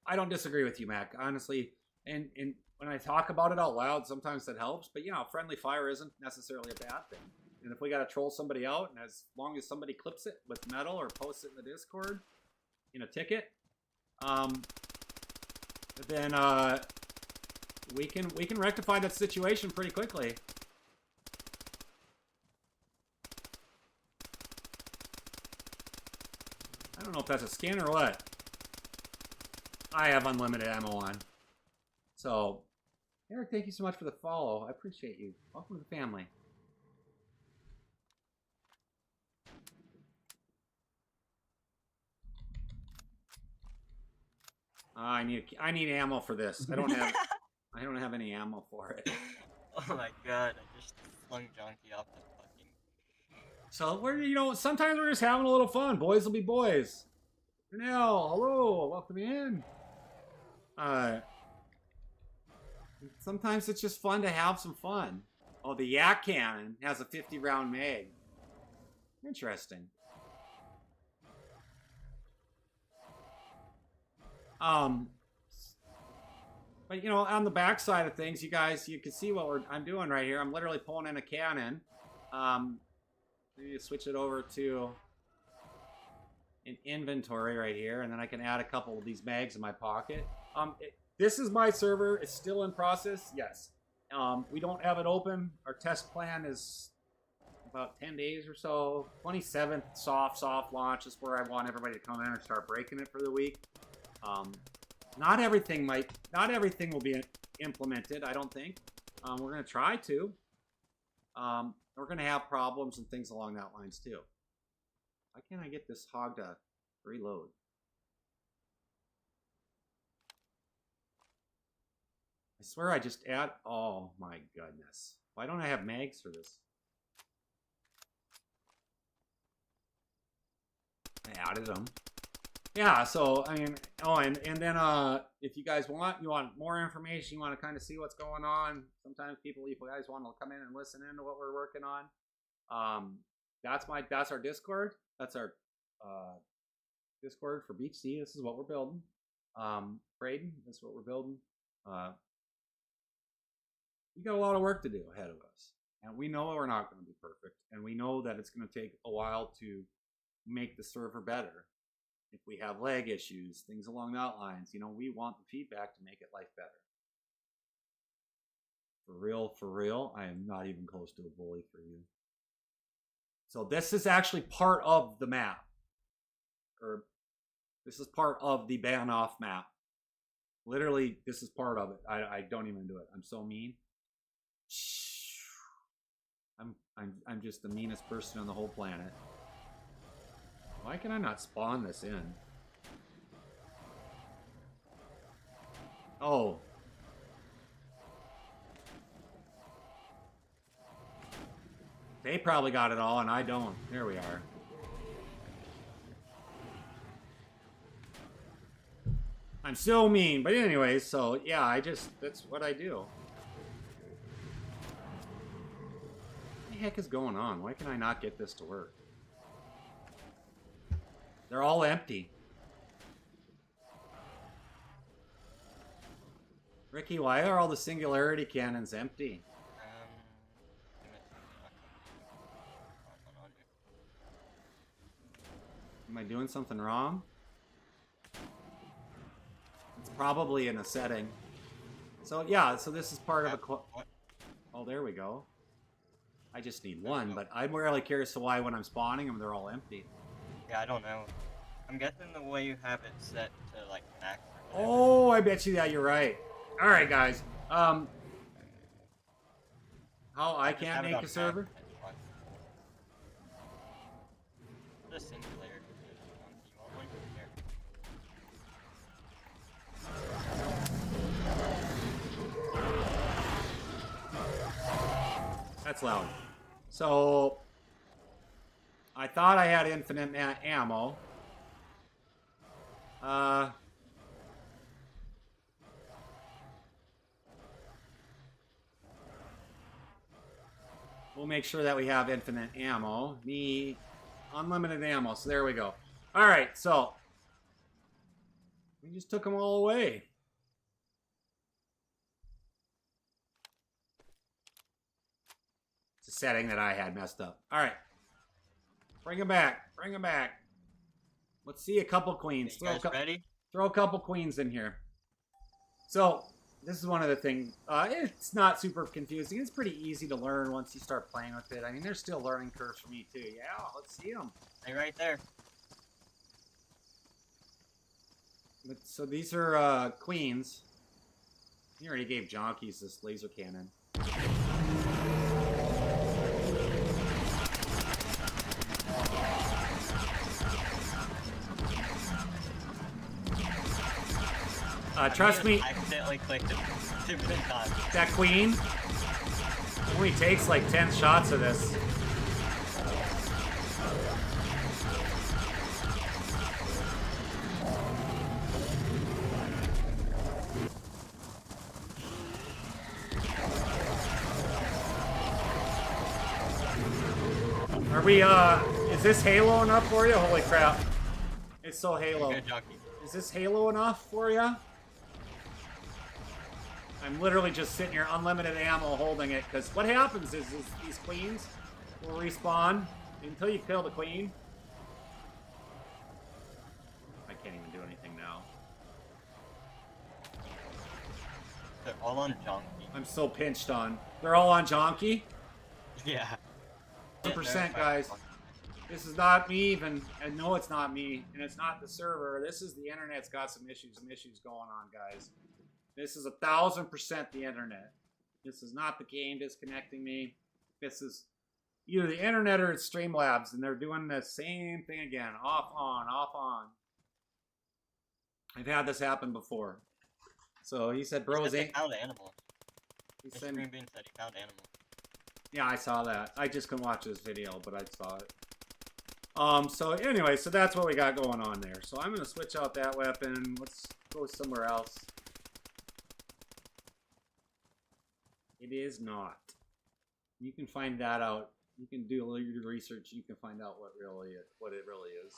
I don't disagree with you, Mac. Honestly, and when I talk about it out loud, sometimes that helps. But you know, friendly fire isn't necessarily a bad thing. And if we got to troll somebody out, and as long as somebody clips it with metal or posts it in the Discord in a ticket, then we can rectify that situation pretty quickly. I don't know if that's a skin or what. I have unlimited ammo on. So, Eric, thank you so much for the follow. I appreciate you. Welcome to the family. I need ammo for this. I don't have any ammo for it. Oh my god, I just flung Jonky off the fucking... So we're, you know, sometimes we're just having a little fun. Boys will be boys. Renell, hello, welcome in. Sometimes it's just fun to have some fun. Oh, the Yak Cannon has a 50-round mag. Interesting. But you know, on the back side of things, you guys, you can see what I'm doing right here. I'm literally pulling in a cannon. Maybe switch it over to an inventory right here, and then I can add a couple of these mags in my pocket. This is my server. It's still in process. Yes. We don't have it open. Our test plan is about 10 days or so. 27th soft launch is where I want everybody to come in and start breaking it for the week. Not everything will be implemented, I don't think. We're going to try to. We're going to have problems and things along that lines too. Why can't I get this hog to reload? swear I just add. Oh my goodness. Why don't I have mags for this? I added them. Yeah, so, I mean, oh, and then, if you guys want more information, you want to kind of see what's going on, sometimes you guys want to come in and listen into what we're working on, that's our Discord, that's our, Discord for BeachedZ, this is what we're building, Braden, this is what we're building, we got a lot of work to do ahead of us, and we know we're not going to be perfect, and we know that it's going to take a while to make the server better. If we have lag issues, things along that lines, you know, we want the feedback to make it life better. For real, I am not even close to a bully for you. So this is actually part of the map. Or this is part of the ban off map. Literally, this is part of it. I don't even do it. I'm so mean. I'm just the meanest person on the whole planet. Why can I not spawn this in? Oh. They probably got it all and I don't. There we are. I'm so mean. But anyways, so yeah, that's what I do. What the heck is going on? Why can I not get this to work? They're all empty. Ricky, why are all the singularity cannons empty? Am I doing something wrong? It's probably in a setting. So yeah, so this is part of a... Oh, there we go. I just need one, but I'm really curious to why when I'm spawning them, they're all empty. Yeah, I don't know. I'm guessing the way you have it set to like max. Oh, I bet you that you're right. All right, guys. How I can't make a server? The singularity. You want one? Here. That's loud. So I thought I had infinite ammo. We'll make sure that we have infinite ammo. Unlimited ammo. So there we go. All right, so we just took them all away. It's a setting that I had messed up. All right. Bring them back. Bring them back. Let's see a couple queens. You guys ready? Throw a couple queens in here. So, this is one of the things. It's not super confusing. It's pretty easy to learn once you start playing with it. I mean, there's still learning curves for me, too. Yeah, let's see them. They're right there. So, these are queens. You already gave Jonkies this laser cannon. Trust me. I accidentally clicked it too many times. That queen only takes like 10 shots of this. Are we, is this Halo enough for you? Holy crap. It's so Halo. Is this Halo enough for you? I'm literally just sitting here, unlimited ammo, holding it, because what happens is these queens will respawn until you kill the queen. I can't even do anything now. They're all on Jonky. I'm so pinched on. They're all on Jonky? Yeah. 100%, guys. This is not me even, and no, it's not me, and it's not the server. This is the internet's got some issues going on, guys. This is 1000% the internet. This is not the game disconnecting me. This is either the internet or it's Streamlabs, and they're doing the same thing again. Off, on, off, on. I've had this happen before. So he said He bros said they ain't. found animals. He Mr. said, Green Bean said he found animals. yeah, I saw that. I just couldn't watch this video, but I saw it. So anyway, so that's what we got going on there. So I'm gonna switch out that weapon. Let's go somewhere else. It is not. You can find that out. You can do a little research. You can find out what it really is.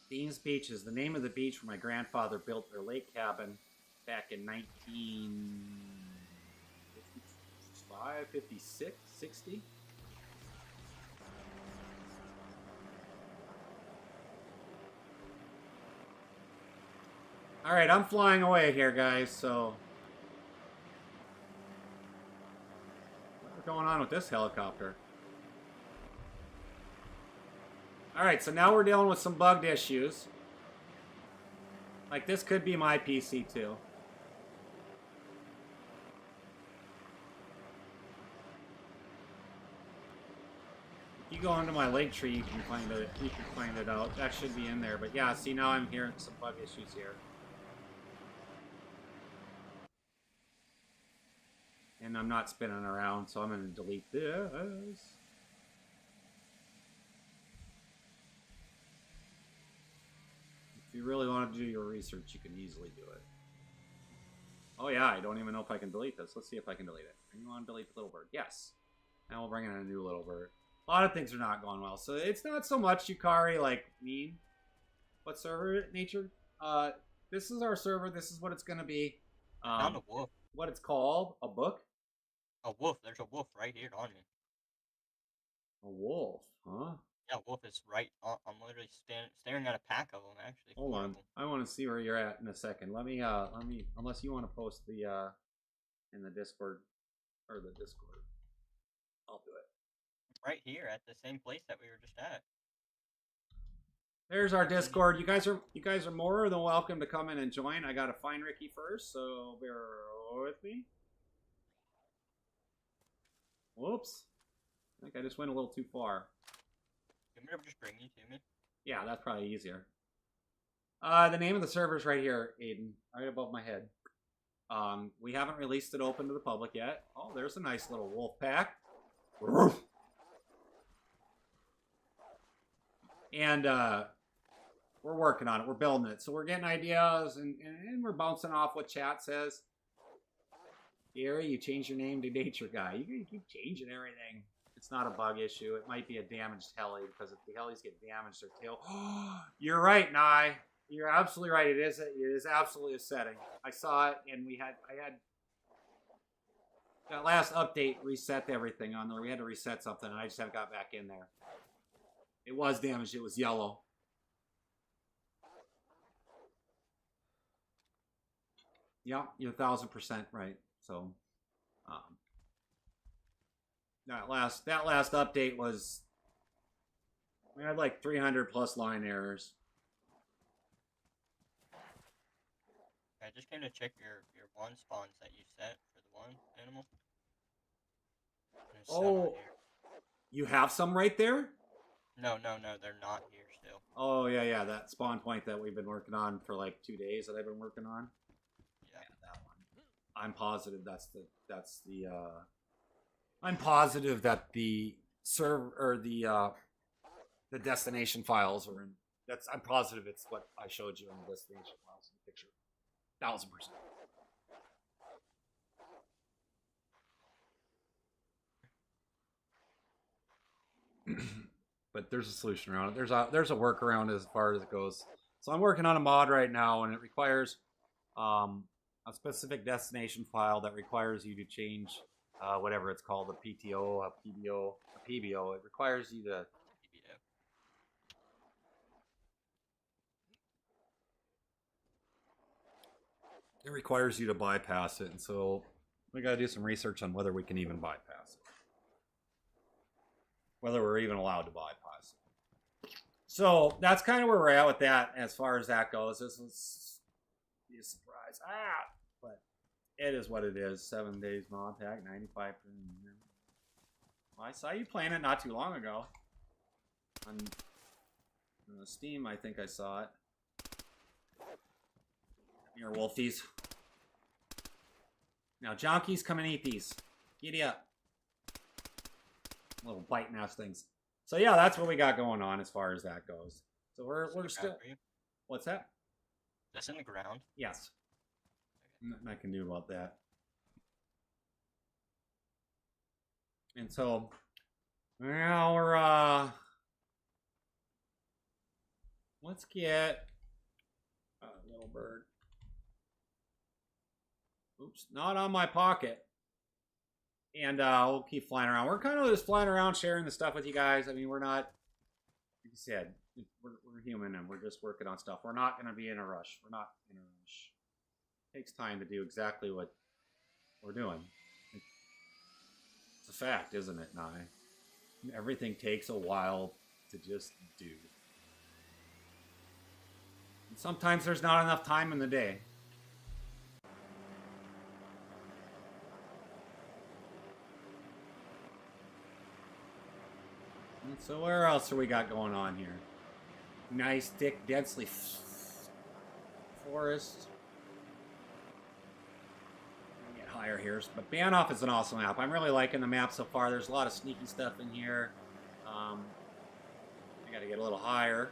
Dean's Beach is the name of the beach where my grandfather built their lake cabin back in 1955, 56, 60. All right, I'm flying away here, guys. So, what's going on with this helicopter? All right, so now we're dealing with some bugged issues. Like, this could be my PC too. If you go into my link tree, you can find it. You can find it out. That should be in there. But yeah, see, now I'm hearing some bug issues here. And I'm not spinning around, so I'm going to delete this. If you really want to do your research, you can easily do it. Oh yeah, I don't even know if I can delete this. Let's see if I can delete it. You want to delete the little bird? Yes. And we'll bring in a new little bird. A lot of things are not going well. So it's not so much Yukari like mean. What server nature? This is our server. This is what it's going to be. I found a wolf. What it's called? A book? A wolf. There's a wolf right here on me. A wolf, huh? Yeah, wolf is right on. I'm literally staring at a pack of them, actually. Hold on. I want to see where you're at in a second. Let me, unless you want to post the, in the Discord, or the Discord. I'll do it. Right here at the same place that we were just at. There's our Discord. You guys are more than welcome to come in and join. I gotta find Ricky first, so bear with me. Whoops. I think I just went a little too far. You want me to just bring you to me? Yeah, that's probably easier. The name of the server's right here, Aiden. Right above my head. We haven't released it open to the public yet. Oh, there's a nice little wolf pack. And we're working on it. We're building it. So we're getting ideas and we're bouncing off what chat says. Gary, you changed your name to Nature Guy. You keep changing everything. It's not a bug issue. It might be a damaged heli because if the helis get damaged, their tail. You're right, Nye. You're absolutely right. It is absolutely a setting. I saw it, and I had that last update reset everything on there. We had to reset something, and I just haven't got back in there. It was damaged. It was yellow. Yeah, you're 1,000% right. So, that last update was, we had like 300 plus line errors. I just came to check your one spawns that you set for the one animal. There's some Oh, right here. you have some right there? No, they're not here still. Oh yeah, that spawn point that we've been working on for like 2 days that I've been working on. Yeah, that one. I'm positive I'm positive that the server or the destination files are in. I'm positive it's what I showed you in the destination files in the picture. 1,000%. But there's a solution around it. There's a workaround as far as it goes. So I'm working on a mod right now, and it requires a specific destination file that requires you to change whatever it's called, a PTO, a PBO, a PBO. It requires you to. It requires you to bypass it, and so we got to do some research on whether we can even bypass it. Whether we're even allowed to bypass it. So that's kind of where we're at with that as far as that goes. This was be a surprise. But it is what it is. 7 days mod pack, 95. Well, I saw you playing it not too long ago. On Steam, I think I saw it. Here, wolfies. Now, junkies, come and eat these. Giddy up. Little biting ass things. So yeah, that's what we got going on as far as that goes. So we're still. What's that? That's in the ground. Yes. Nothing I can do about that. And so, now we're let's get a little bird. Oops, not on my pocket. And we'll keep flying around. We're kind of just flying around, sharing the stuff with you guys. I mean, we're not, like you said, we're human and we're just working on stuff. We're not going to be in a rush. We're not in a rush. It takes time to do exactly what we're doing. It's a fact, isn't it, Nye? Everything takes a while to just do. And sometimes there's not enough time in the day. And so where else are we got going on here? Nice, thick, densely forest. Get higher here, but Banoff is an awesome map. I'm really liking the map so far. There's a lot of sneaky stuff in here. I got to get a little higher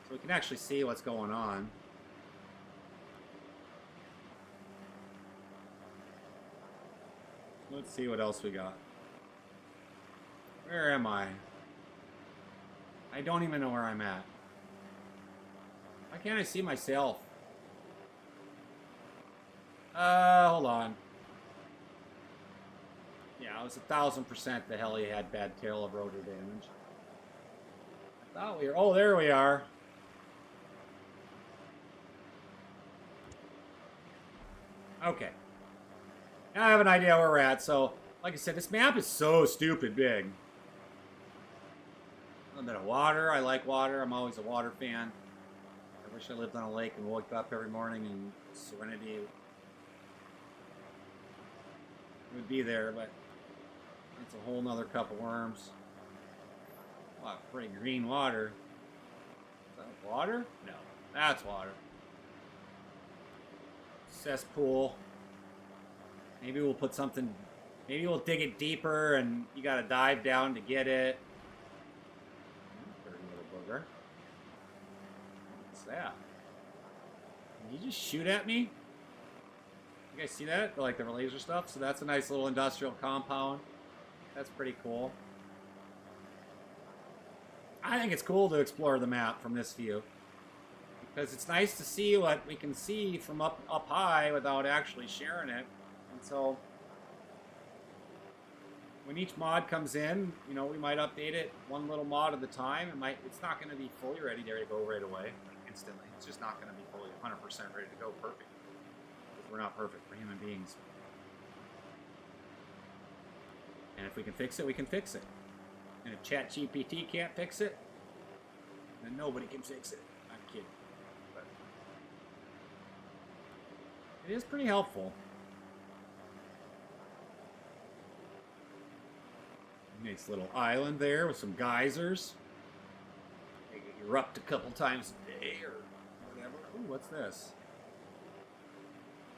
so we can actually see what's going on. Let's see what else we got. Where am I? I don't even know where I'm at. Why can't I see myself? Hold on. Yeah, it was 1,000% the heli had bad tail of rotor damage. I thought we were... Oh, there we are. Okay. Now I have an idea where we're at. So, like I said, this map is so stupid big. A little bit of water. I like water. I'm always a water fan. I wish I lived on a lake and woke up every morning in serenity. It would be there, but it's a whole nother cup of worms. Wow, pretty green water. Is that water? No, that's water. Cesspool. Maybe we'll put something. Maybe we'll dig it deeper, and you got to dive down to get it. Dirty little booger. What's that? Did you just shoot at me? You guys see that? Like the laser stuff? So that's a nice little industrial compound. That's pretty cool. I think it's cool to explore the map from this view. Because it's nice to see what we can see from up high without actually sharing it. And so, when each mod comes in, you know, we might update it one little mod at a time. It's not going to be fully ready to go right away, instantly. It's just not going to be fully 100% ready to go perfect. Because we're not perfect. We're human beings. And if we can fix it, we can fix it. And if ChatGPT can't fix it, then nobody can fix it. I'm kidding. But it is pretty helpful. Nice little island there with some geysers. They erupt a couple times a day or whatever. Ooh, what's this?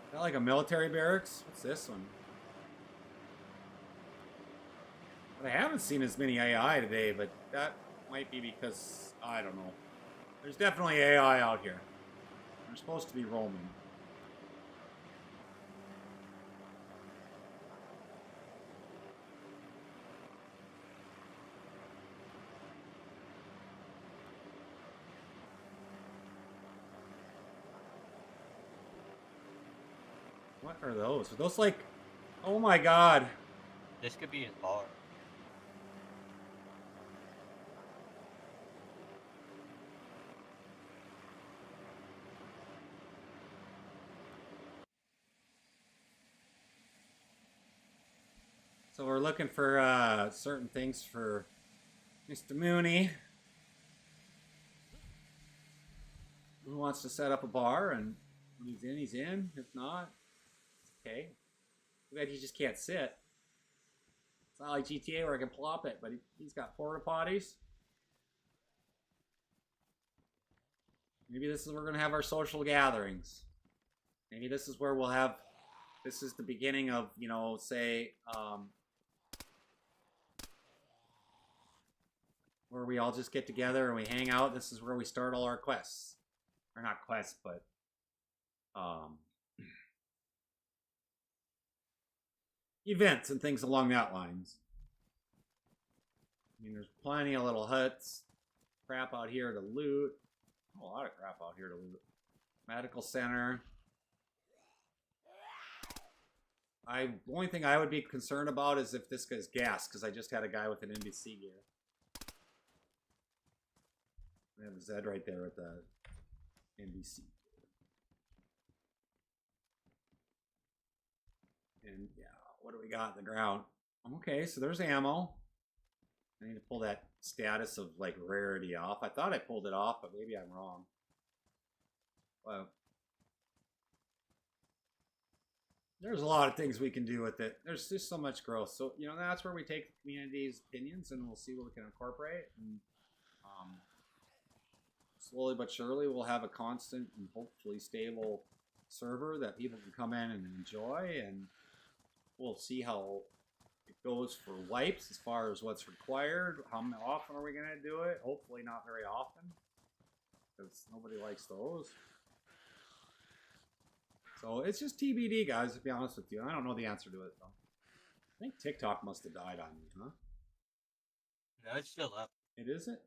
Is that like a military barracks? What's this one? But I haven't seen as many AI today, but that might be because, I don't know. There's definitely AI out here. They're supposed to be roaming. What are those? Are those like... Oh my god. This could be his bar. So we're looking for certain things for Mr. Mooney, who wants to set up a bar, and when he's in, he's in. If not, it's okay. Too bad he just can't sit. It's not like GTA where I can plop it, but he's got porta potties. Maybe this is where we're going to have our social gatherings. Maybe this is where we'll have. This is the beginning of, you know, say, where we all just get together and we hang out. This is where we start all our quests, or not quests, but events and things along that lines. I mean, there's plenty of little huts, crap out here to loot. A lot of crap out here to loot. Medical center. The only thing I would be concerned about is if this guy's gas, because I just had a guy with an NBC gear. We have Zed right there with the NBC. And yeah, what do we got in the ground? Okay, so there's ammo. I need to pull that status of like rarity off. I thought I pulled it off, but maybe I'm wrong. Well, there's a lot of things we can do with it. There's just so much growth. So, you know, that's where we take the community's opinions and we'll see what we can incorporate. And slowly but surely, we'll have a constant and hopefully stable server that people can come in and enjoy. And we'll see how it goes for wipes as far as what's required. How often are we going to do it? Hopefully not very often, because nobody likes those. So it's just TBD, guys, to be honest with you. I don't know the answer to it, though. I think TikTok must have died on me, huh? No, it's still up. It isn't?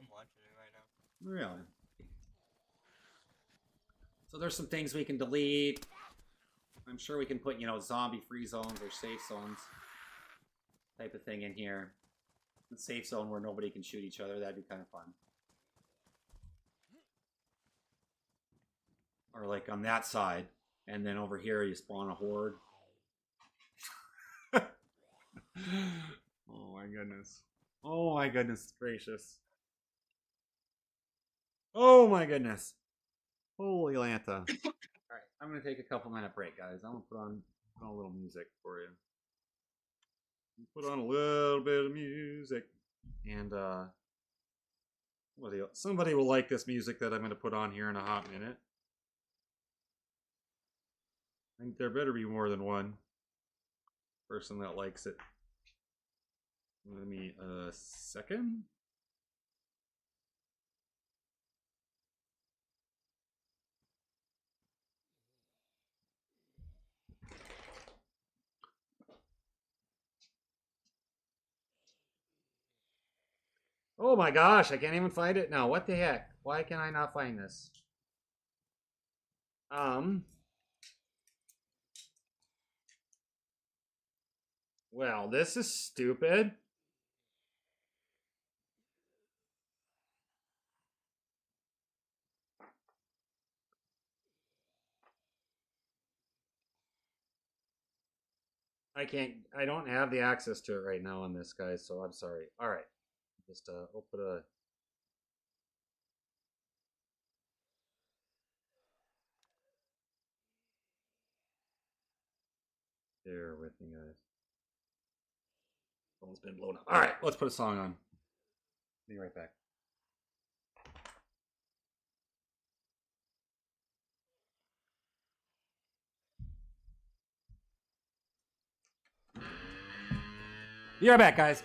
I'm watching it right now. Really? So there's some things we can delete. I'm sure we can put, you know, zombie-free zones or safe zones type of thing in here. A safe zone where nobody can shoot each other. That'd be kind of fun. Or like on that side, and then over here you spawn a horde. Oh my goodness. Oh my goodness gracious. Oh my goodness. Holy Lanta. Alright, I'm going to take a couple-minute break, guys. I'm going to put on a little music for you. Put on a little bit of music. And, somebody will like this music that I'm going to put on here in a hot minute. I think there better be more than one person that likes it. Give me a second. Oh my gosh, I can't even find it now. What the heck? Why can I not find this? Well, this is stupid. I don't have the access to it right now on this, guys, so I'm sorry. All right. Just, we'll put a... Bear with me, guys. Phone's been blown up. All right, let's put a song on. Be right back. Be right back, guys.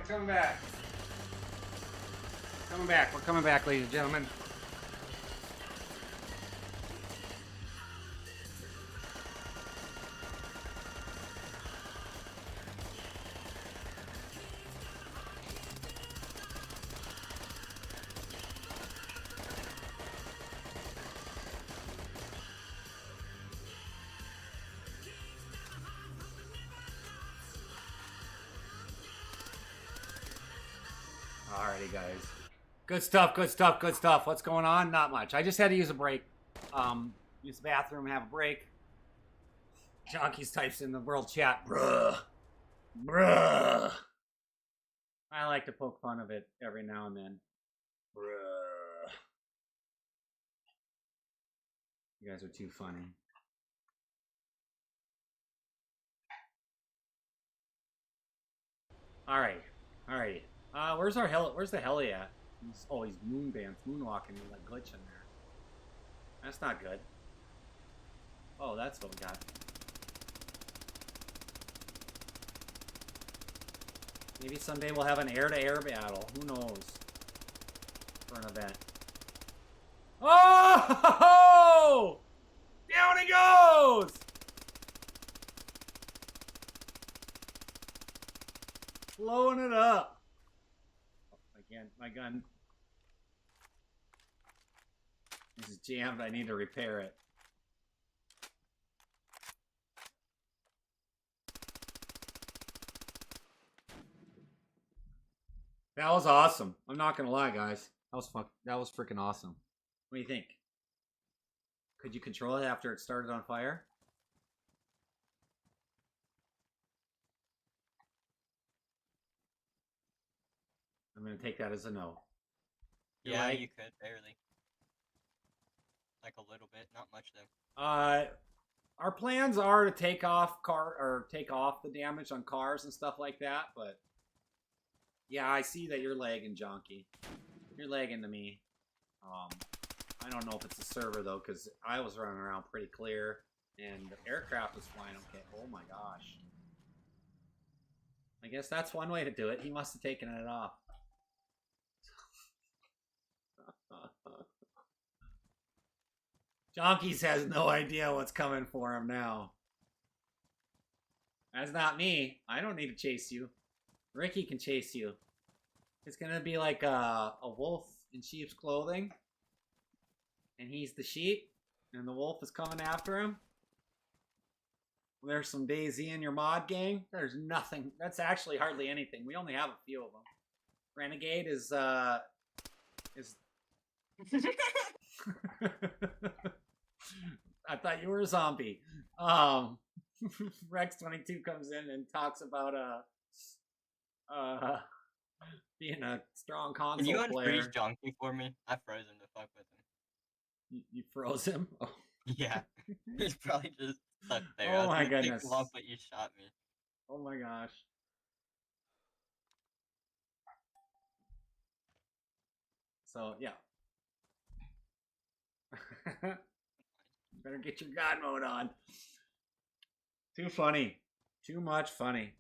coming back. Coming back. We're coming back, ladies and gentlemen. Alrighty, guys. Good stuff, good stuff, good stuff. What's going on? Not much. I just had to use a break. Use the bathroom, have a break. Jonkies types in the world chat, bruh. Bruh. I like to poke fun of it every now and then. Bruh. You guys are too funny. Alright. Alright. Where's our heli? Where's the heli at? He's moonwalking, like glitching there. That's not good. Oh, that's what we got. Maybe someday we'll have an air-to-air battle. Who knows? For an event. Oh! Down he goes! Blowing it up. Again, my gun is jammed. I need to repair it. That was awesome. I'm not gonna lie, guys. That was fun. That was freaking awesome. What do you think? Could you control it after it started on fire? I'm gonna take that as a no. Yeah, you could, barely. Like a little bit, not much though. Our plans are to take off the damage on cars and stuff like that, but yeah, I see that you're lagging, Jonky. You're lagging to me. I don't know if it's a server though, because I was running around pretty clear, and the aircraft was flying okay. Oh my gosh. I guess that's one way to do it. He must have taken it off. Jonkies has no idea what's coming for him now. That's not me. I don't need to chase you. Ricky can chase you. It's gonna be like a wolf in sheep's clothing. And he's the sheep. And the wolf is coming after him. There's some DayZ in your mod gang. There's nothing. That's actually hardly anything. We only have a few of them. Renegade is I thought you were a zombie. Rex22 comes in and talks about being a strong console Can you player. unfreeze Jonky for me? I froze him to fuck with him. You froze him? Oh. Yeah. He's probably just stuck there. Oh my goodness. Take him off, but you shot me. Oh my gosh. So, yeah. Better get your God mode on. Too funny. Too much funny.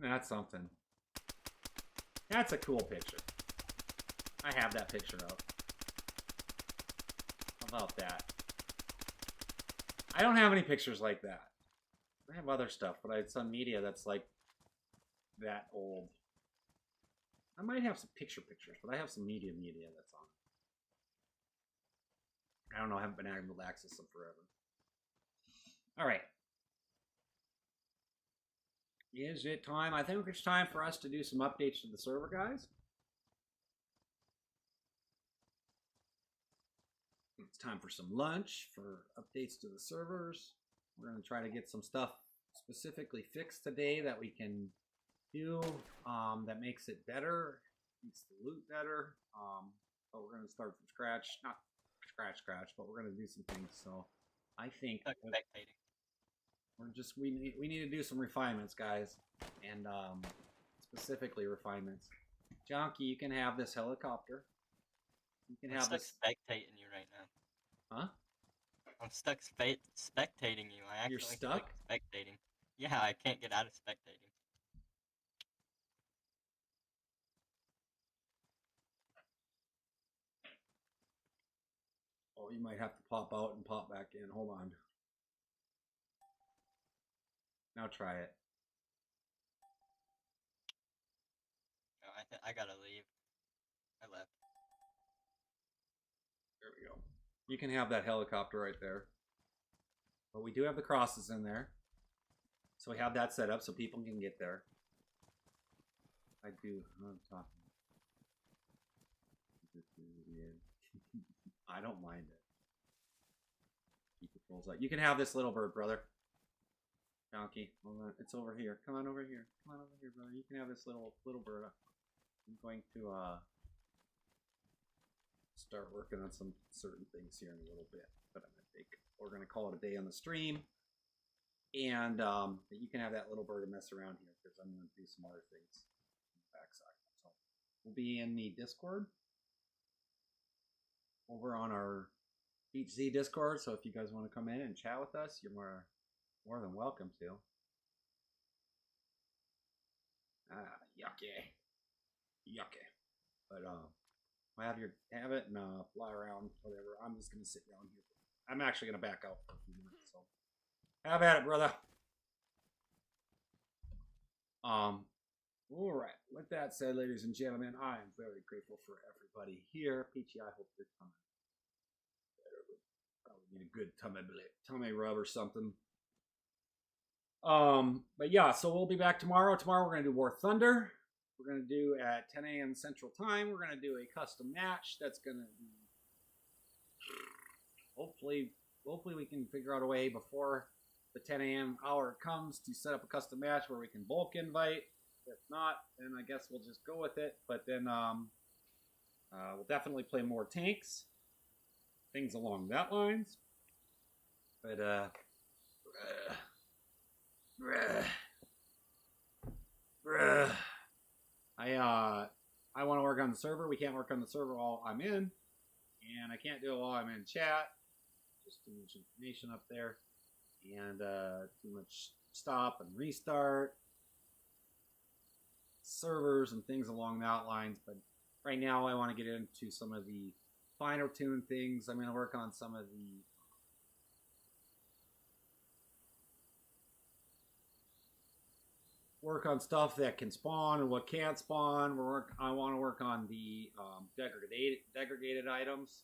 That's something. That's a cool picture. I have that picture up. How about that? I don't have any pictures like that. I have other stuff, but it's on media that's like that old. I might have some pictures, but I have some media that's on it. I don't know, I haven't been able to access them forever. Alright. Is it time? I think it's time for us to do some updates to the server, guys. It's time for some lunch, for updates to the servers. We're going to try to get some stuff specifically fixed today that we can do that makes it better, makes the loot better. But we're going to start from scratch. Not scratch, but we're going to do some things. So I think we need to do some refinements, guys, and specifically refinements. Jonky, you can have this helicopter. You can have this. Spectating you right now. Huh? I'm stuck spectating you. I You're actually stuck? clicked spectating. Yeah, I can't get out of spectating. Oh, you might have to pop out and pop back in. Hold on. Now try it. No, I gotta leave. I left. There we go. You can have that helicopter right there. But we do have the crosses in there. So we have that set up so people can get there. I do. I'm talking. I don't mind it. Keep it rolls out. You can have this little bird, brother. Donkey. Hold on. It's over here. Come on over here. Come on over here, brother. You can have this little bird. I'm going to start working on some certain things here in a little bit. But I'm gonna think we're gonna call it a day on the stream. And you can have that little bird to mess around here because I'm gonna do some other things on the backside. So we'll be in the Discord over on our BeachedZ Discord. So if you guys want to come in and chat with us, you're more than welcome to. Yucky. But have it and fly around, whatever. I'm just gonna sit down here. I'm actually gonna back out for a few minutes. So have at it, brother. All right. With that said, ladies and gentlemen, I am very grateful for everybody here. Peachy, I hope you're coming. Probably need a good tummy rub or something. But yeah, so we'll be back tomorrow. Tomorrow we're gonna do War Thunder. We're gonna do at 10 a.m. Central Time. We're gonna do a custom match. That's gonna be hopefully we can figure out a way before the 10 a.m. hour comes to set up a custom match where we can bulk invite. If not, then I guess we'll just go with it. But then we'll definitely play more tanks, things along that lines. But I want to work on the server. We can't work on the server while I'm in, and I can't do it while I'm in chat. Just too much information up there, and too much stop and restart servers and things along that lines. But right now I want to get into some of the finer tune things. I'm going to work on some of the stuff that can spawn and what can't spawn. I want to work on the degraded items.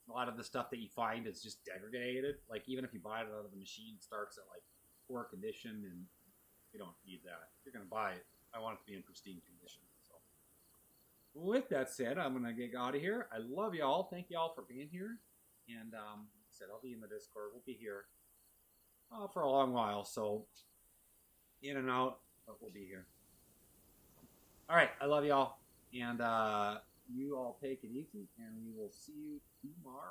A lot of the stuff that you find is just degraded. Like even if you buy it out of the machine, it starts at like poor condition, and you don't need that. If you're gonna buy it, I want it to be in pristine condition. So, with that said, I'm gonna get out of here. I love y'all. Thank y'all for being here. And like I said, I'll be in the Discord. We'll be here for a long while. So in and out, but we'll be here. All right, I love y'all, and you all take it easy, and we will see you tomorrow.